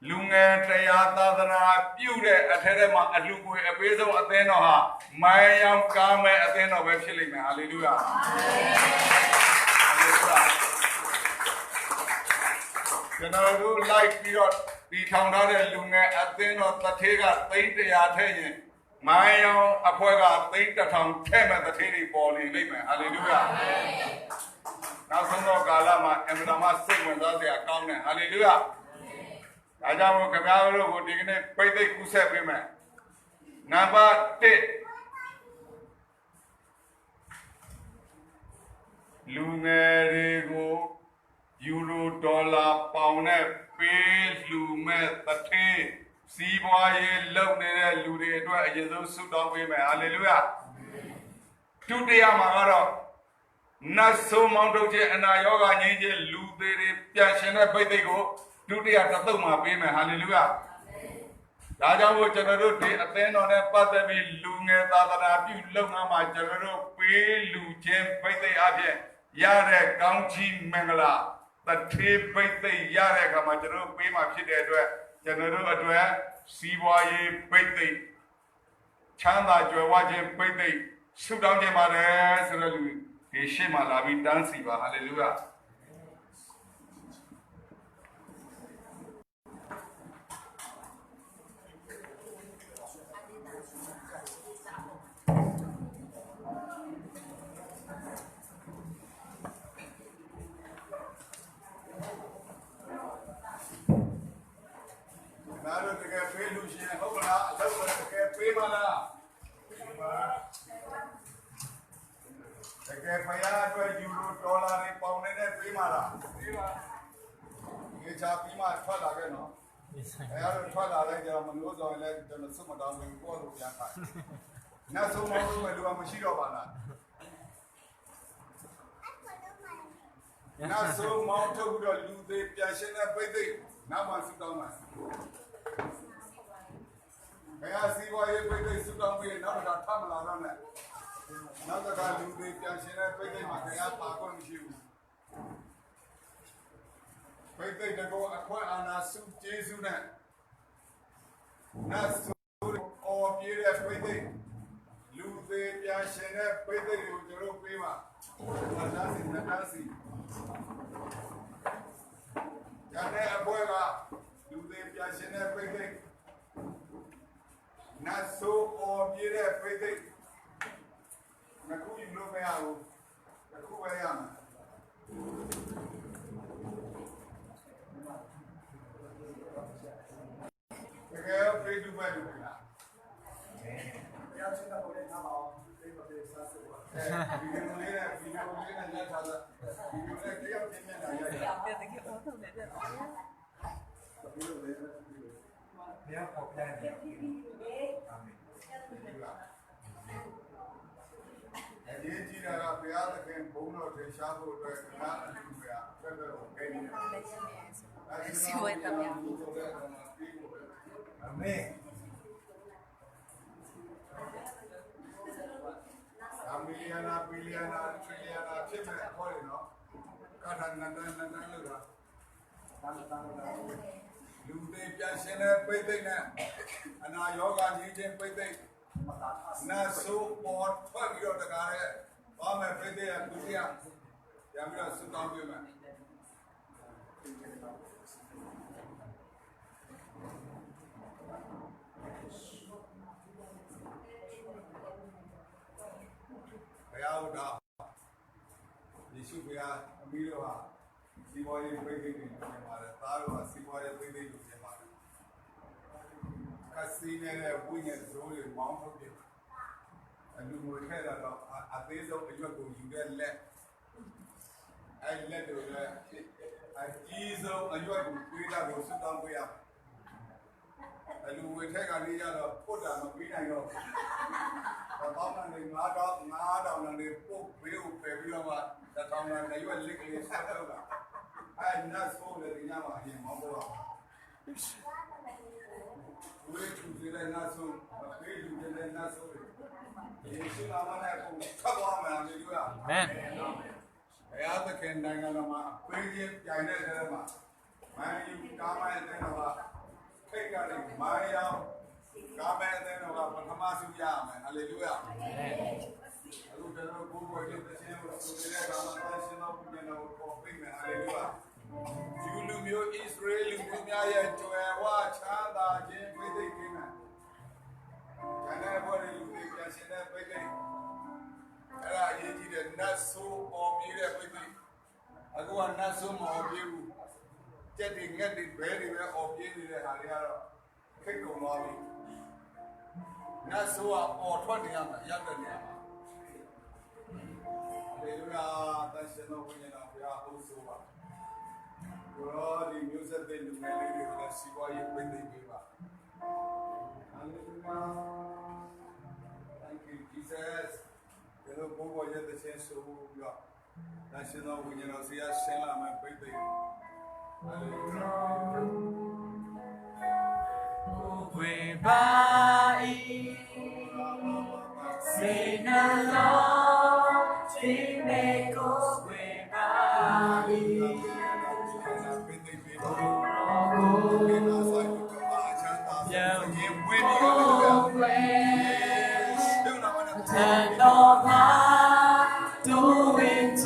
လူငယ်တရားသာသနာပြုတဲ့အထက်ထဲမှာအလူကိုအပေးဆုံးအသင်းတော်ဟာမိုင်းရောင်ကားမဲ့အသင်းတော်ပဲဖြစ်လိမ့်မယ်ဟာလေလုယာအာမင်ကျွန်တော်တို့လိုက်ပြီးတော့ဒီထောင်ထားတဲ့လူငယ်အသင်းတော်တစ်ထေးက300ထဲရင်မိုင်းရောင်အဖွဲ့က3,000ထဲမဲ့တစ်ထေးတွေပေါ်နေလိမ့်မယ်ဟာလေလုယာအာမင်နောက်ဆုံးတော့ကာလမှာအမရမစိတ်ဝင်စားစရာကောင်းတယ်ဟာလေလုယာဒါကြောင့်မို့ခင်ဗျားတို့ကိုဒီကနေ့ပိတ်သိက်ကူးဆက်ပေးမယ်နံပါတ်1လူငယ်တွေကိုယူရိုဒေါ်လာပေါင်နဲ့ပေးလူမဲ့တစ်ထေးစီးပွားရေးလုပ်နေတဲ့လူတွေအတွက်အရင်ဆုံးဆုတောင်းပေးမယ်ဟာလေလုယာဒုတိယမှာကတော့နတ်ဆိုးမောင်းထုတ်ခြင်းအနာရောဂါငြိမ်းခြင်းလူသေးတွေပြန်ရှင်တဲ့ပိတ်သိက်ကိုဒုတိယတစ်သုတ်မှာပေးမယ်ဟာလေလုယာဒါကြောင့်မို့ကျွန်တော်တို့ဒီအသင်းတော်နဲ့ပတ်သက်ပြီးလူငယ်သာသနာပြုလုပ်ငန်းမှာကျွန်တော်တို့ပေးလူချင်းပိတ်သိက်အဖြစ်ရတဲ့ကောင်းချီးမင်္ဂလာတထေးပိတ်သိက်ရတဲ့အခါမှာကျွန်တော်တို့ပေးမှာဖြစ်တဲ့အတွက်ကျွန်တော်တို့အတွက်စီးပွားရေးပိတ်သိက်ချမ်းသာကြွယ်ဝခြင်းပိတ်သိက်ဆုတောင်းခြင်းပါတယ်ဆိုတော့လူဒီရှေ့မှာလာပြီးတန်းစီပါဟာလေလုယာတကယ်ပေးလို့ရှိရင်ဟုတ်ကလားအလုပ်တကယ်ပေးမလားတကယ်ဖယားအတွက်ယူရိုဒေါ်လာတွေပေါင်နဲ့ပေးမလားပေးပါဒီချာပြီးမှထွက်လာခဲ့နော်ဖယားတို့ထွက်လာလိုက်ကြတော့မလို့ဆိုရင်လည်းကျွန်တော်စုမတောင်းဘူးကိုယ့်လိုပြန်ခိုင်းနတ်ဆုံးမလို့ပဲလူကမရှိတော့ပါလားနတ်ဆုံးမောင်းထုတ်ပြီးတော့လူသေးပြန်ရှင်းတဲ့ပိတ်သိနောက်မှစုတောင်းမှာဘယ်ဟာစီဝါရေးပိတ်သိစုတောင်းပြီးနောက်တစ်ခါထပ်မလာတော့နဲ့နောက်တစ်ခါလူတွေပြန်ရှင်းတဲ့ပိတ်သိမှာခင်ဗျာပါခွင့်မရှိဘူးပိတ်သိတကောအခွင့်အာဏာစုကျေးဇူးနဲ့နတ်ဆိုအော်ပြေးတဲ့ပိတ်သိလူတွေပြန်ရှင်းတဲ့ပိတ်သိကိုကျွန်တော်ပေးပါ Natasi. Yane abuela, lude piacene pete. Naso o bire pete. Naku yulo me awo. Naku bayama. Kaya pete du ba du na. Piacere da volere na ba. Prima per stare qua. Video ne ya thada. Video ne kya tinne na ya. Bia ko plan ni. Amen. အရေးကြီးတာကဘုရားသခင်ဘုန်းတော်ထင်ရှားဖို့အတွက်ခဏအတူပဲဆက်ပြီးတော့ခဲ့နေတယ်။စီဝဲတမန်အာမင်။အမီလီယာနာပီလီယာနာထရီလီယာနာဖြစ်မဲ့ခေါ်ရနော်။ကာထာနန္ဒလို့ကတန်းလူတွေပြန်ရှင်းတဲ့ပိတ်သိမ့်နဲ့အနာယောဂကြီးချင်းပိတ်သိမ့်နာဆိုပေါ်ထွက်ပြီးတော့တကားတဲ့ဘာမဲ့ပိတ်သိမ့်ရဒုတိယပြန်ပြီးတော့ဆုတောင်းပေးမယ်ဘုရားဟုတ်တာယေရှုဘုရားအမိတော်ဟာစီပွားရေးပိတ်သိမ့်နေတယ်ပါတယ်သားတော်ဟာစီပွားရေးပိတ်သိမ့်နေတယ်ပါတယ်ကစီနေတဲ့ဝိညာဉ်ဇိုးတွေမောင်းထုတ်တယ်အလူငွေထဲတော့အသေးဆုံးအရွက်ကိုယူတဲ့လက်အဲ့လက်တွေလည်းအကြီးဆုံးအရွက်ကိုတွေးတာကိုစွတ်တောင်းပေးရအလူငွေထဲကနေကြတော့ပုတ်တာမပြီးနိုင်တော့တောင်းတယ်9000နဲ့ပုတ်ဘေးကိုပယ်ပြီးတော့မှ1000နဲ့ရွက်လက်ကလေးဆက်တော့တာအဲ့နတ်ဆိုးလည်းဒီညမှာအရင်မောင်းတော့ဝေးသူတွေနတ်ဆိုးဘေးလူတွေနတ်ဆိုးယေရှုနာမနဲ့ကိုထပ်သွားမယ်လေပြောရအာမင်ဘုရားသခင်နိုင်ငံတော်မှာပေးခြင်းပြိုင်တဲ့ထဲမှာမန်ယူကာမရဲ့တဲ့တော်ကထိတ်ကနေမာယာကာမရဲ့တဲ့တော်ကပထမဆုရရမယ်ဟာလေလုယာအခုကျွန်တော်ကိုယ်ကိုယ်ချင်းတစ်ချင်းကိုဆိုနေတဲ့ကာမတော်ရှင်တော်ဘုရားတော်ကိုပြိမယ်ဟာလေလုယာယူလူမျိုးဣသရေလလူမျိုးများရဲ့ကြွယ်ဝချမ်းသာခြင်းပြည့်သိပ်ခြင်းနဲ့ခန္ဓာဘော်လူတွေပြန်ရှင်တဲ့ပြည့်သိပ်အဲ့ဒါအရေးကြီးတဲ့နတ်ဆိုးပေါ်ပြေးတဲ့ပြည့်သိပ်အခုကနတ်ဆိုးမပေါ်ပြေးဘူးကြက်တွေငက်တွေဘဲတွေပဲအော်ပြေးနေတဲ့ဟာတွေကတော့ခိတ်ကုန်သွားပြီနတ်ဆိုးကအော်ထွက်နေရမှာရောက်တဲ့နေရာမှာလေလုယာတန်ရှင်တော်ဘုရားဘုရားဟုတ်ဆိုပါဘောဒီမျိုးဆက်တဲ့လူငယ်လေးတွေကိုလည်းစီပွားရေးပိတ်သိမ့်ပေးပါ Hallelujah Thank you Jesus ဒီလိုဘုရားရဲ့တခြင်းဆိုပြီးတော့တန်ရှင်တော်ဘုရားတော်ဆရာဆင်းလာမယ်ပိတ်သိမ့် Hallelujah Goodbye Sing along Sing me goodbye And all my doing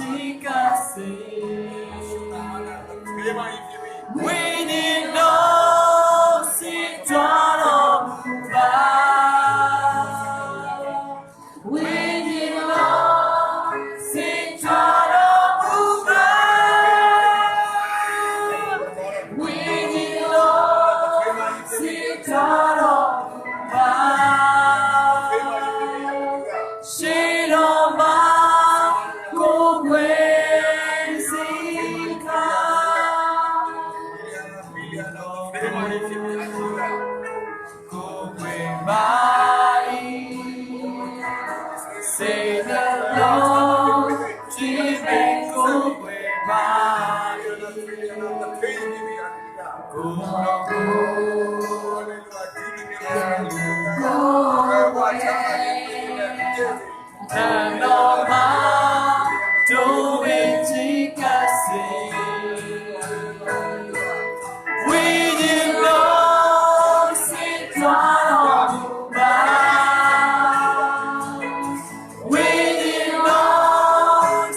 we need no sit on we need no sit on we need no sit on Say the Lord, Jesus, goodbye. And all my doing Jesus. We did not sit down. We did not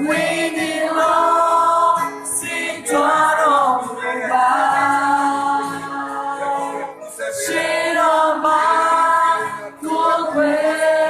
Winning Lord, sing to our Shit on my good grace,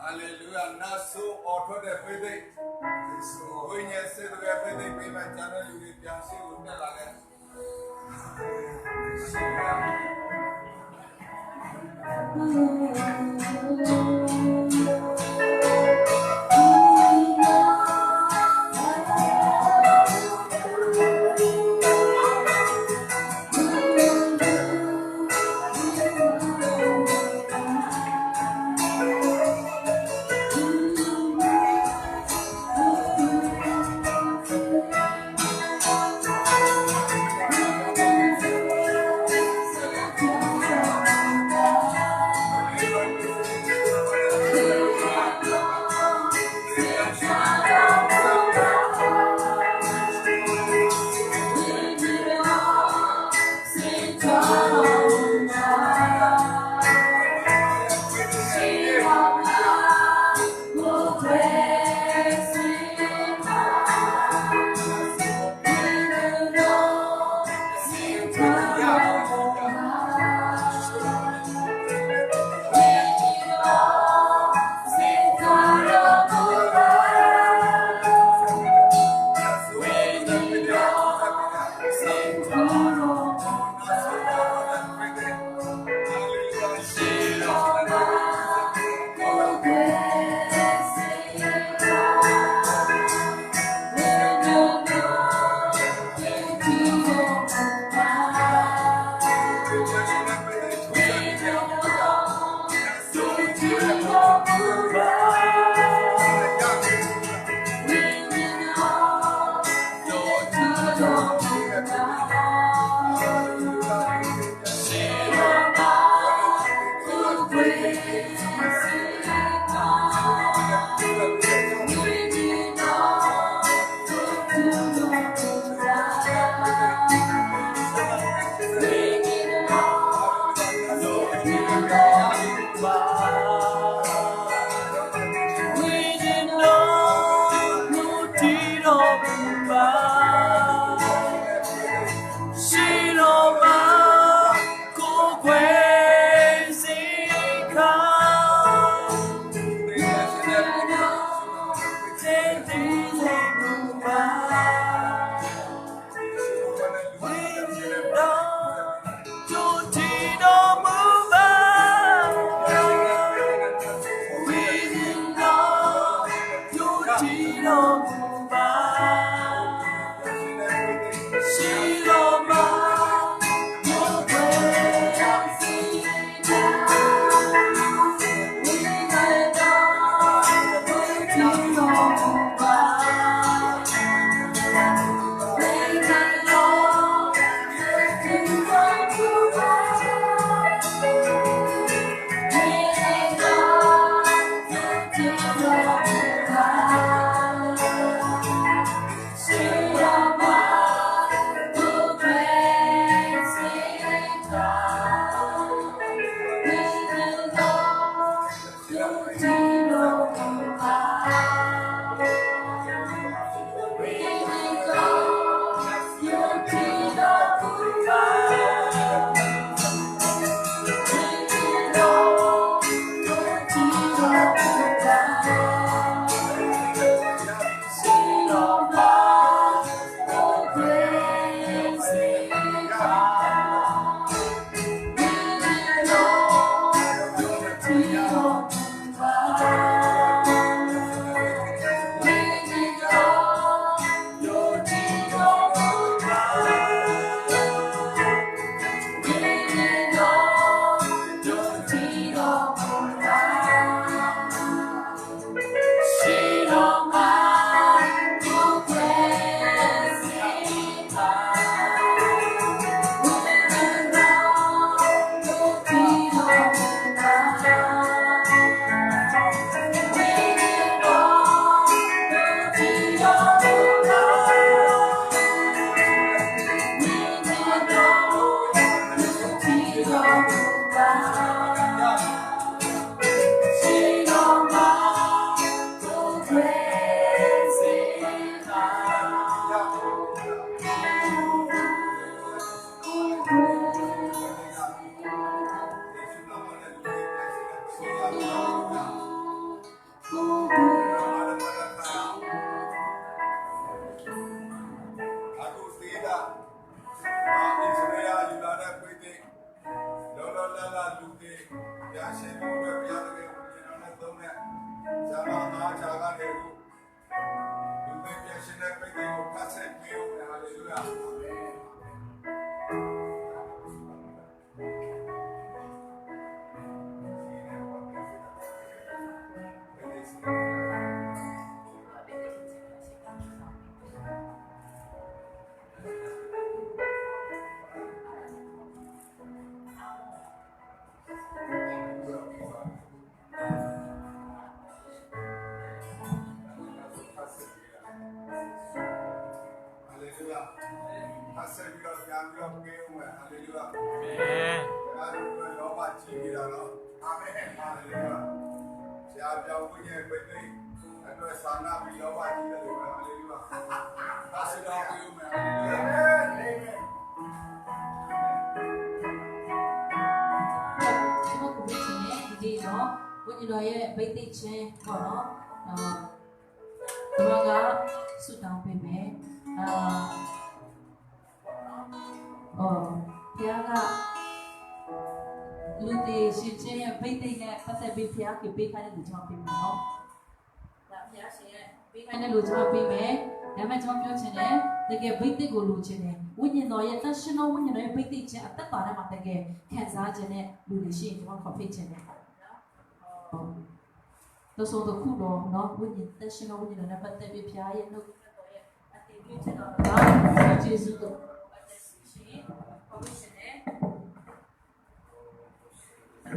Hallelujah. Not so auto the faith. When you say the faith, we might channel you with your soul.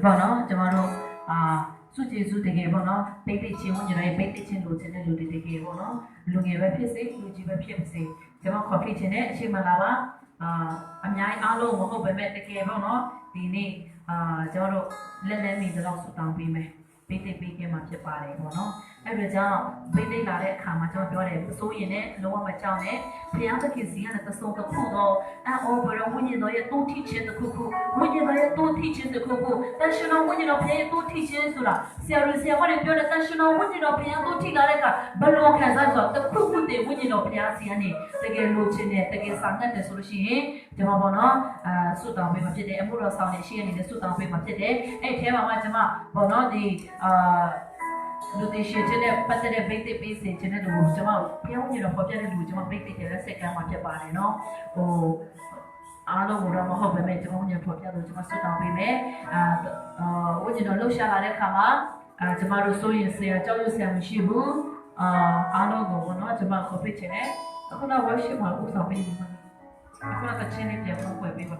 Bono, tomorrow, Suji de Gebono, baby chin, when you're a baby chin, Lieutenant Ludi de Gebono, looking at Pissy, Luigi Pipsy, Jama coffee in it, Shimalawa, Amyai Alo, Moho, met the Gebono, the knee, Joro, let me the loss of down payment. Baby became a chipari, every job, baby like come at your so in it, lower my town it, Pianta Kizia at the sort of food, and over when you know you don't teach the cuckoo, when you know you don't teach the cuckoo, that's you know when you don't pay, don't teach it. Seriously, what if you're the national when you don't pay, don't teach like but look as I thought the cuckoo day when you know Piasiani, they get looking at the get some that the solution, the Mono, Sudan with the Emura Sound, she and the Sudan with my today, and Tema Bono, the Lutisha, but the big piece in the room, Jamal, you know, for the Jamal, big the second one, Japan, or Alo Rama Hope made the only popular to Sudan we may, when you know, Lusha Kama, Jamaru Soyin say, Joe Sam Shibu, Alo, not Jamal Copitine, I could not worship my books of baby. I could not change their book with people.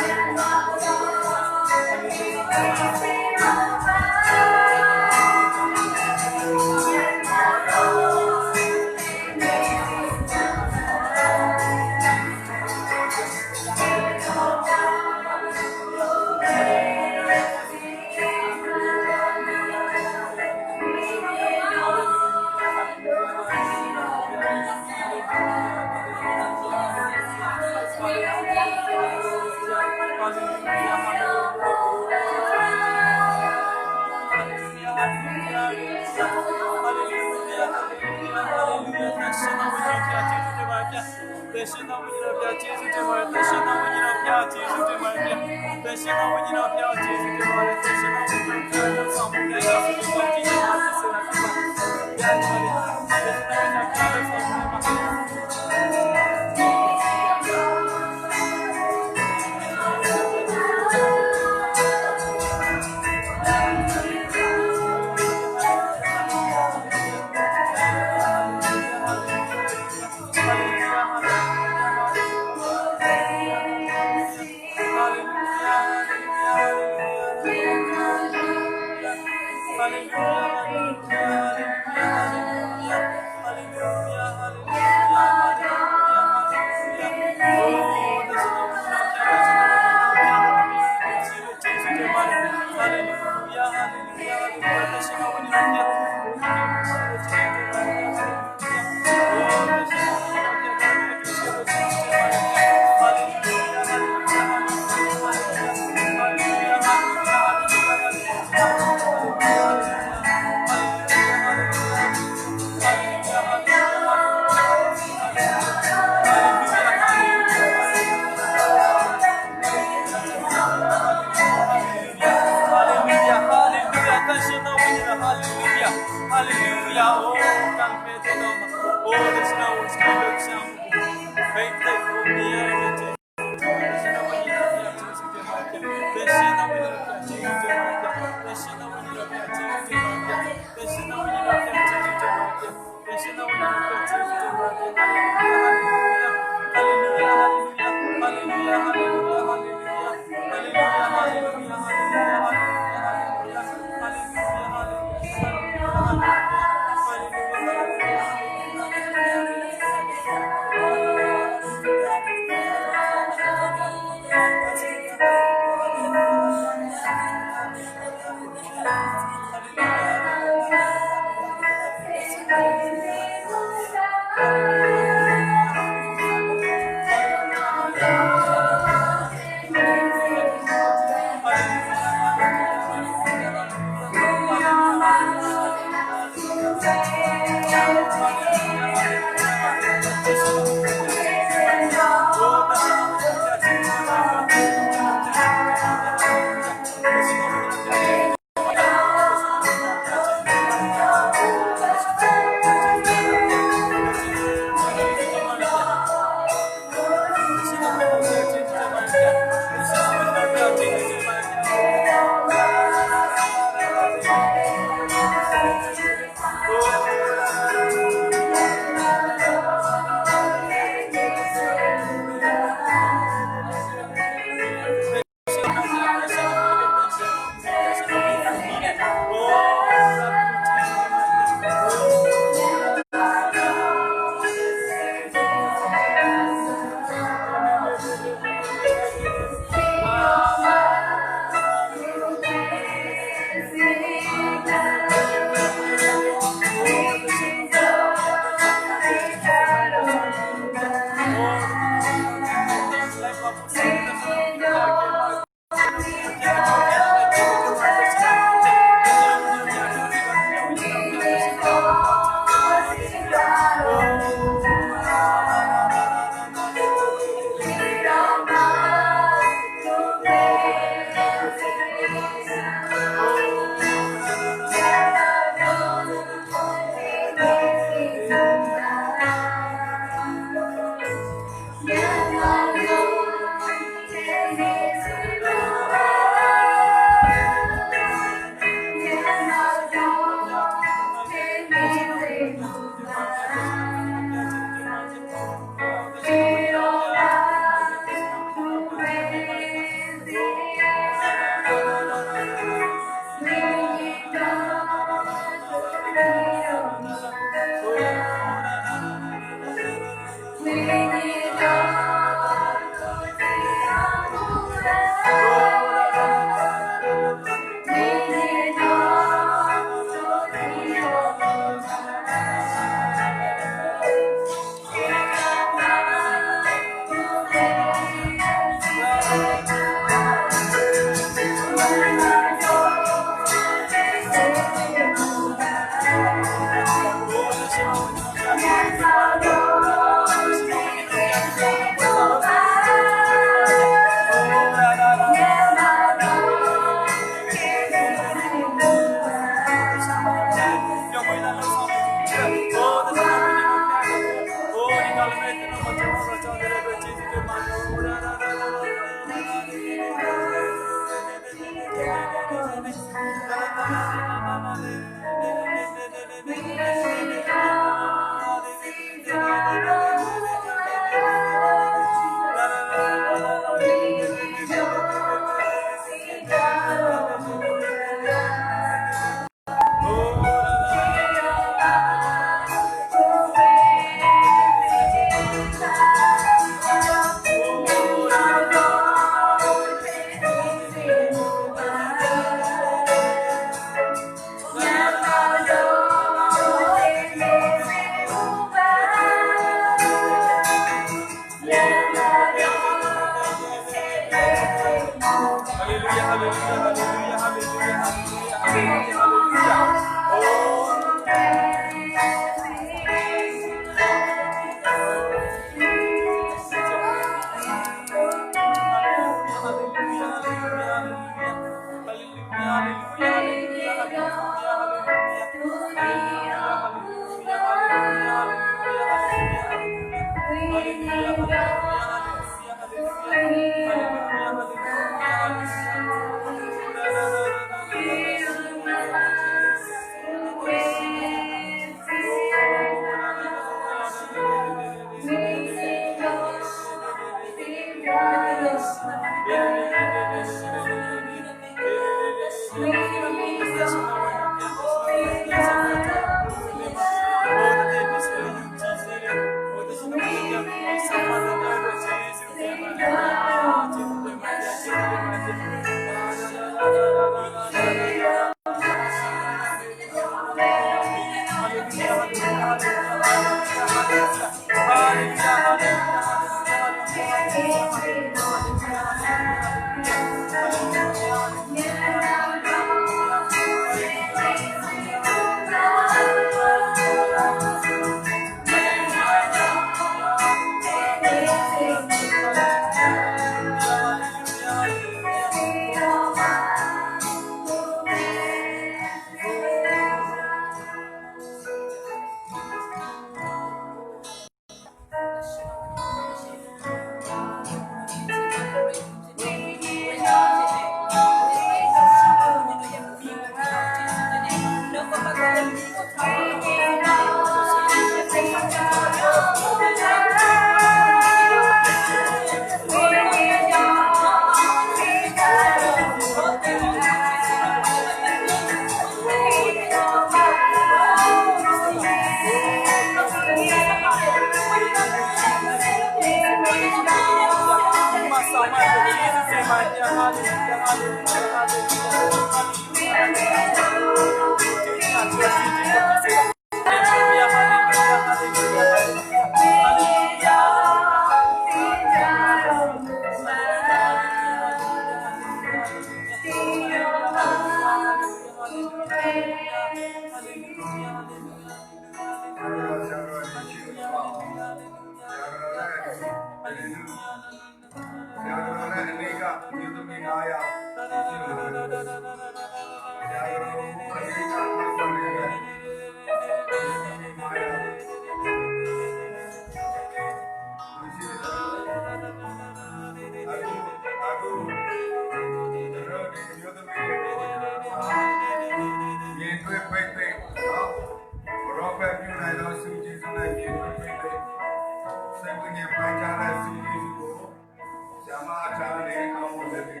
Sama acara ni kamu lebih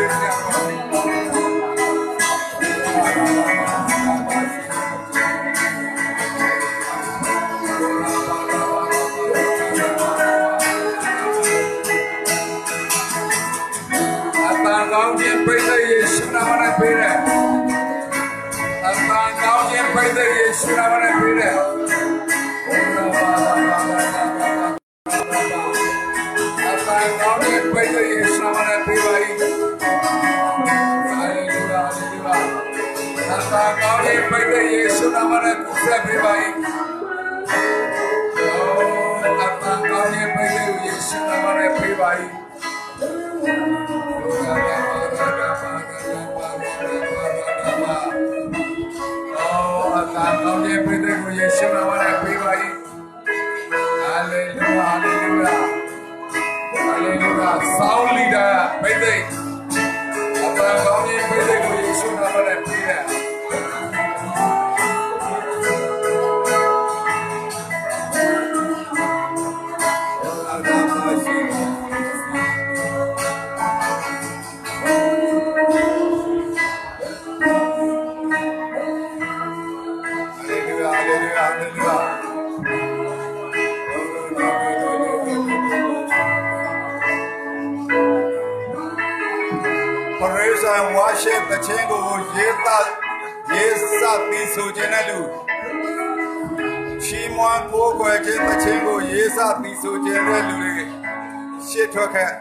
ကောင်းခြင်းပိဿယေရှုနာမနဲ့ပေးတယ်အမှန်ကောင်းခြင်းပိဿယေရှုနာမနဲ့ပေးတယ်အမှန်ကောင်းခြင်းပိဿယေရှုနာမနဲ့ပေးပါ၏ဟာလေလုယာဟာလေလုယာအမှန်ကောင်းခြင်းပိဿယေရှုနာမနဲ့ကူဆက်ပေးပါ၏အမှန်ကောင်းခြင်းပိဿယေရှုနာမနဲ့ပေးပါ၏ကောင်းခြင်းပိဿကိုယေရှုနာမနဲ့ပေးပါ၏ဟာလေလုယာဟာလေလုယာဟာလေလုယာဆောင်းလီဒါပိဿအပန်းကောင်းခြင်းပိဿကိုယေရှုနာမနဲ့ပေးတယ်ဝါရှေတခြင်းကိုရေးစပြီးဆိုခြင်းနဲ့လူချီးမွမ်းကိုးကွယ်ခြင်းတခြင်းကိုရေးစပြီးဆိုခြင်းနဲ့လူတွေရှေ့ထွက်ခဲ့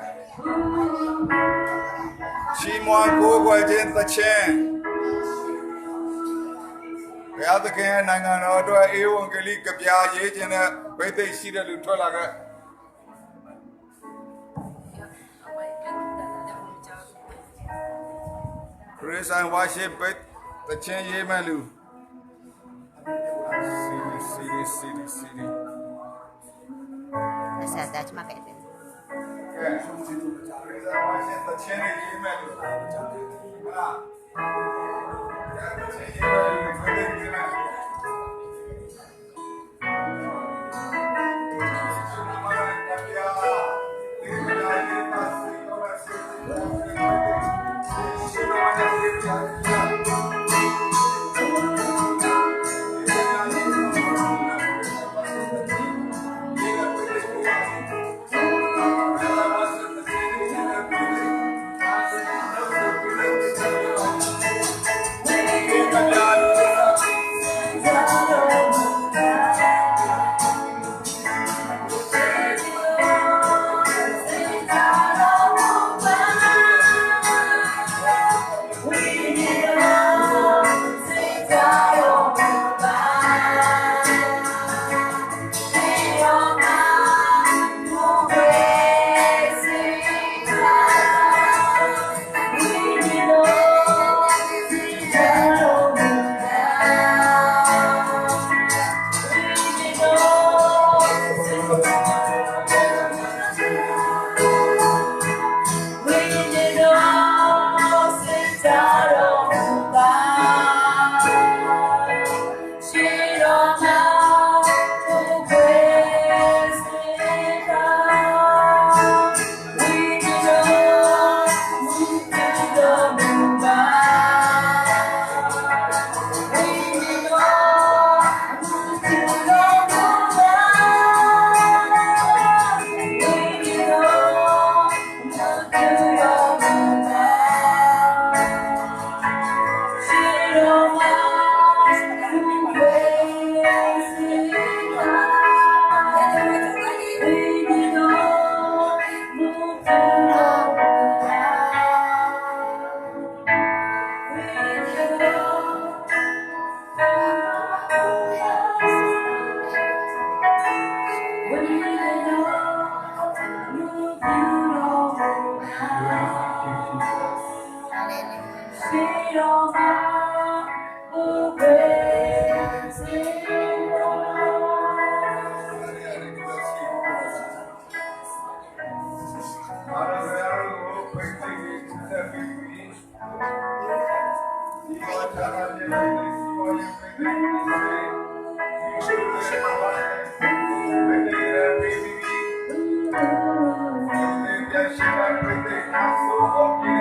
ချီးမွမ်းကိုးကွယ်ခြင်းတခြင်းဘုရားသခင်နိုင်ငံတော်အတွက်ဧဝံဂေလိကဗျာရေးခြင်းနဲ့ဗိသိက်ရှိတဲ့လူထွက်လာခဲ့Praise and worship with the change Melu. CD. That's it, that's my baby. Praise and worship the change Melu.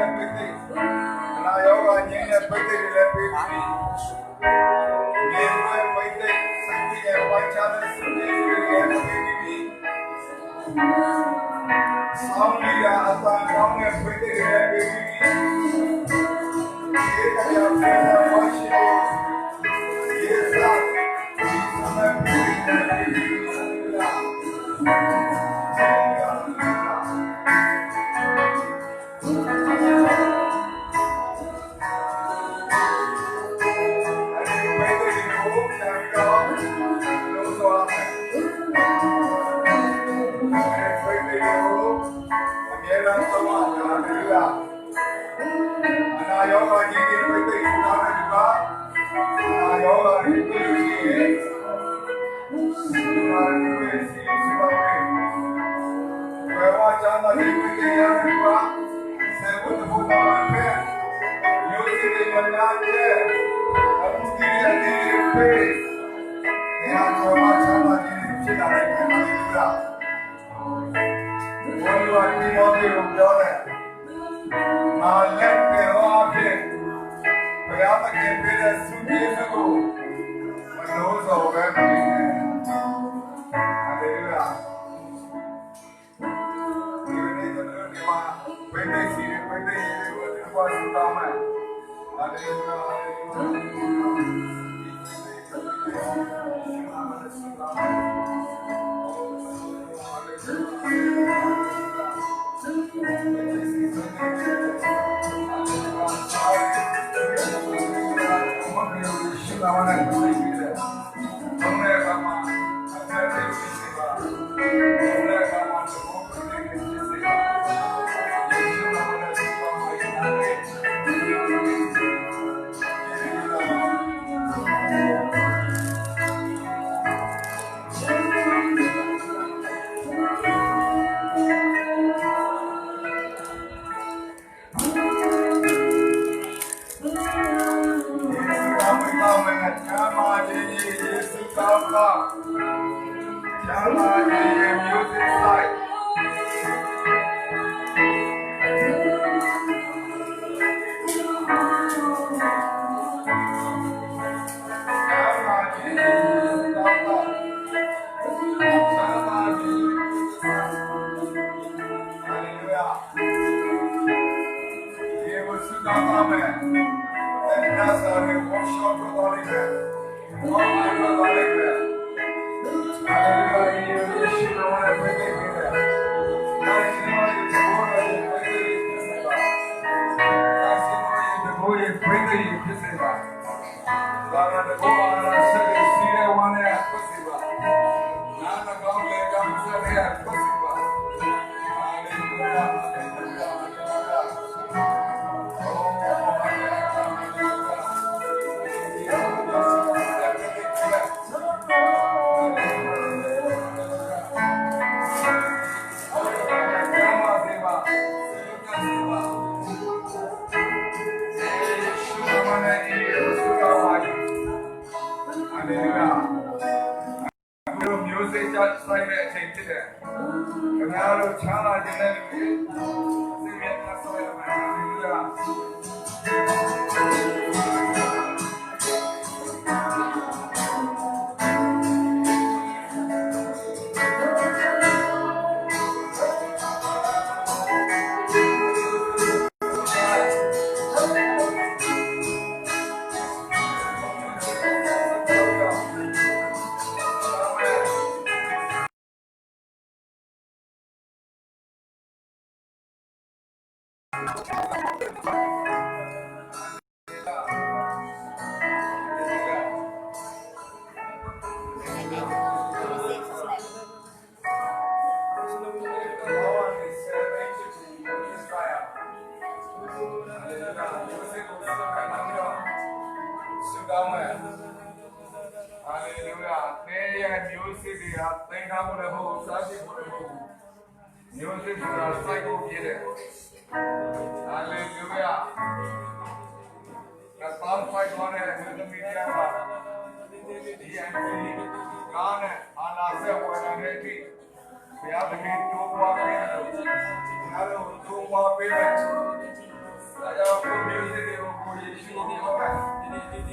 Everything. I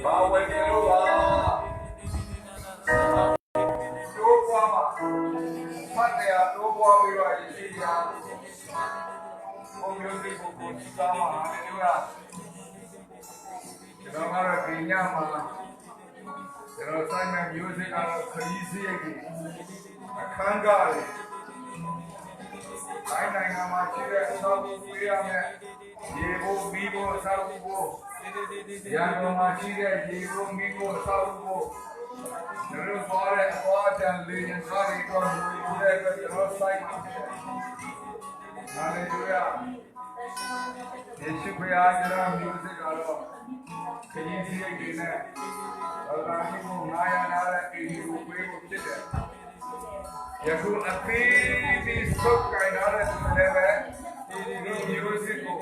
ဘာဝယ်ကြလို့ပါတို့ပွားမှာဖတ်တယ်တို့ပွားပြီးတော့ရည်ရဘုံမျိုးစိကိုကိုကြည့်ပါမှာလေတို့ကကျွန်တော်ကတော့ဒီညမှာကျွန်တော်ဆိုင်မဲ့မျိုးစိကတော့ခရီးစရိတ်ကြီးအခန်းကားလေနိုင်ငံမှာရှိတဲ့အဆောက်အဦပေးရမယ်ရေဖို့မီးဖို့အဆောက်အဦဖို့ရန်ကုန်မှာရှိတဲ့ရေဖို့မီးဖို့အဆောက်အဦဖို့ကျွန်တော်ပေါ်တဲ့အပေါ်အတန်လေးရင်ကားတွေတော့ဒီလိုပဲကျွန်တော်ဆိုင်မှာဟာလေလုယာယေရှုဖခင်ကျွန်တော်မျိုးစစ်ကတော့ခရီးစရိတ်တွေနဲ့ဘာသာရေးကို900နာတဲ့အိမ်ကိုပေးဖို့ဖြစ်တယ်ယခုအသေးဒီစုပ်ကိုင်ရတဲ့သူတွေပဲဒီမျိုးစစ်ကို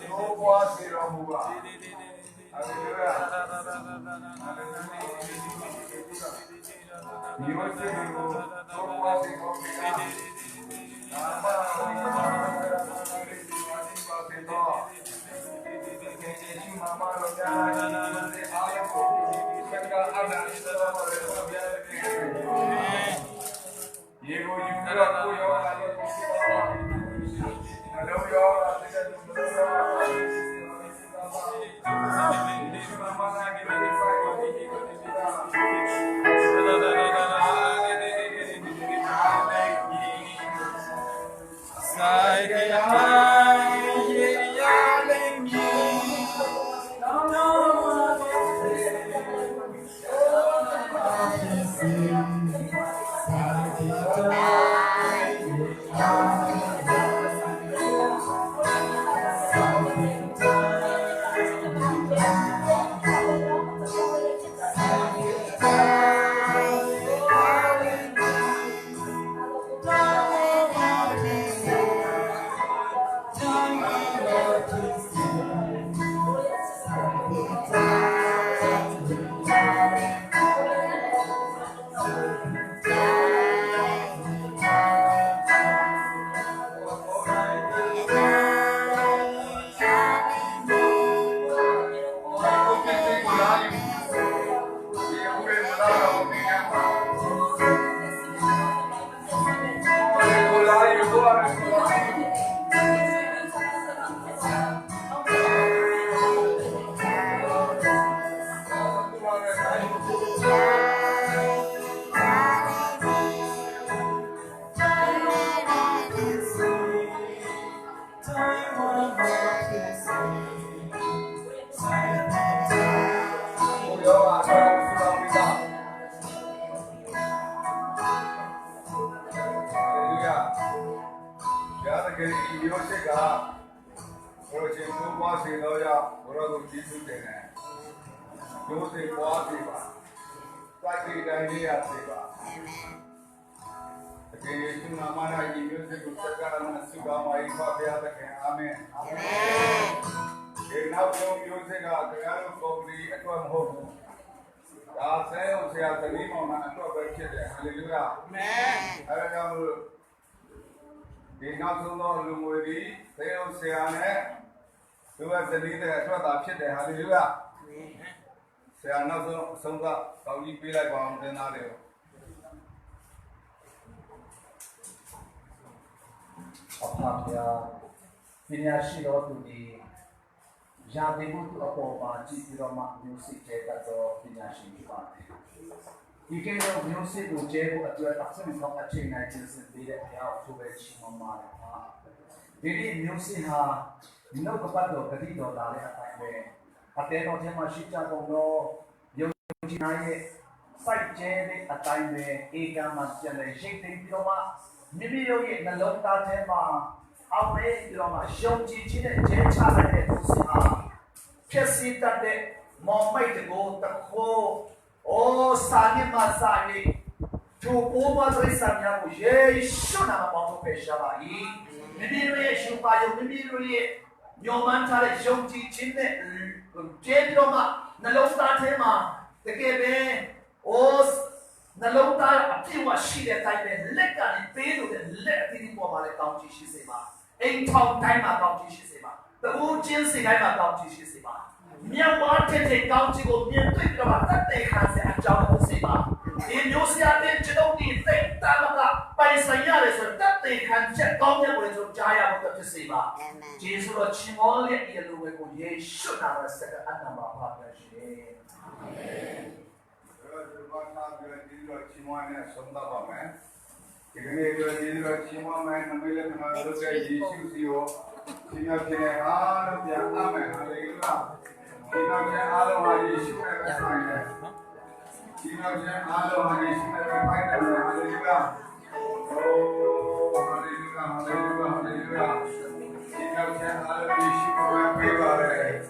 တော့ပွားစီတော်မူပါဟာလေလုယာမျိုးစစ်ကိုတော့ပွားစီတော်မူပါနာမတော်ကိုပါစေတော်ယေရှုနာမတော်ကြားတဲ့အားလုံးကိုစကားအနာတော်ပါလေဘုရားယေကိုယူပြီးတော့ကိုရောလာလို့ရှိပါအလုံးရောလာတဲ့သူတို့ရောယေရှုနာမနာကိလေသာကိုဒီကိုဒီတာဆိုင်ကရာယေယာလိမ်မီနောင်နောဒီနောက်ဆုံးသောလူငွေသည်သေအောင်ဆရာနဲ့သူ့ရဲ့ဇနီးတဲ့အတွက်သာဖြစ်တယ်ဟာလေလုယာဆရာနောက်ဆုံးအဆုံးသတ်ကောင်းကြီးပေးလိုက်ပါအောင်တင်သားတွေကိုအဖဖျားပညာရှိတော်သူဒီယာတိမှုအပေါ်မှာကြည့်ပြီးတော့မှမျိုးစစ်ကျဲတတ်သောပညာရှိဖြစ်ပါတယ်ဒီကဲတော့မျိုးစစ်ကိုကျဲဖို့အတွက်အဆင့်ဆုံးအချိန်နိုင်ခြင်းစစ်ပေးတဲ့အရာကိုပဲချီးမွမ်းပါတယ်ဟာဒီနေ့မျိုးစစ်ဟာဒီနောက်ကပတ်တော်ဂတိတော်လာတဲ့အတိုင်းပဲအတဲတော်ထဲမှာရှိကြကုန်သောယုံကြည်နိုင်ရဲ့စိုက်ကျဲတဲ့အတိုင်းပဲဧကမှာပြန်လဲရိတ်သိမ်းပြီးတော့မှမိမိတို့ရဲ့နှလုံးသားထဲမှာအောက်မေ့ပြီးတော့မှယုံကြည်ခြင်းနဲ့ကျဲချလိုက်တဲ့သူစစ်ဟာဖြစ်စီတတ်တဲ့မောင်မိတ်တကိုတခိုးစာမျက်မှစာရေးသူပေါ်မှာဆိုစံများကိုယေရှုနာမပေါင်းလို့ပဲရှာပါ၏မိမိတို့ရဲ့ရှင်ပါယုံမိမိတို့ရဲ့ညော်မှန်းထားတဲ့ယုံကြည်ခြင်းနဲ့ကျဲပြီးတော့မှနှလုံးသားထဲမှာတကယ်ပဲနှလုံးသားအပြည့်အဝရှိတဲ့အတိုင်းပဲလက်ကနေပေးလို့တဲ့လက်အသီးသီးပေါ်မှာလည်းကောင်းချီးရှိစေပါအိမ်ထောင်တိုင်းမှာကောင်းချီးရှိစေပါတူးချင်းစီတိုင်းမှာကောင်းချီးရှိစေပါမြ မြန်မားတဲ့ကောင်းချစ်ကိုမြင်တွေ့ပြီးတော့တတ်သိခံစေအကြောင်းဖြစ်စေပါဒီမျိုးစရာတဲ့ကျွန်တော်ဒီစိတ်တမ်းကပိုင်ဆိုင်ရတယ်ဆိုတတ်သိခံချက်ကောင်းတဲ့ကိုကျွန်တော်ကြားရဖို့ဖြစ်စေပါယေရှုတော်ချီးမွမ်းတဲ့ဒီလိုပဲကိုယေရှုနာမစကအနမပါပါရှင်အာမင်ဒီမှာသားပြီးဒီလိုချီးမွမ်းနေဆုံးတော့ပါမယ်ဒီကနေ့ဒီလိုချီးမွမ်းမယ်နမိတ်လည်းမှာလုပ်တဲ့ယေရှုစီကိုဒီမျိုးဖြစ်နေအားလုံးပြန်အမယ်ဟာလေလုယာဒီမျိုးပြန်အားလုံးဟာယေရှုနဲ့ပဲဆိုင်တယ်ဒီမျိုးပြန်အားလုံးဟာယေရှုနဲ့ပဲဖိုက်တယ်ဟာလေလုယာโอ้ဟာလေလုယာဟာလေလုယာဟာလေလုယာဒီမျိုးပြန်အားလုံးယေရှုနဲ့ပဲပြေးပါတယ်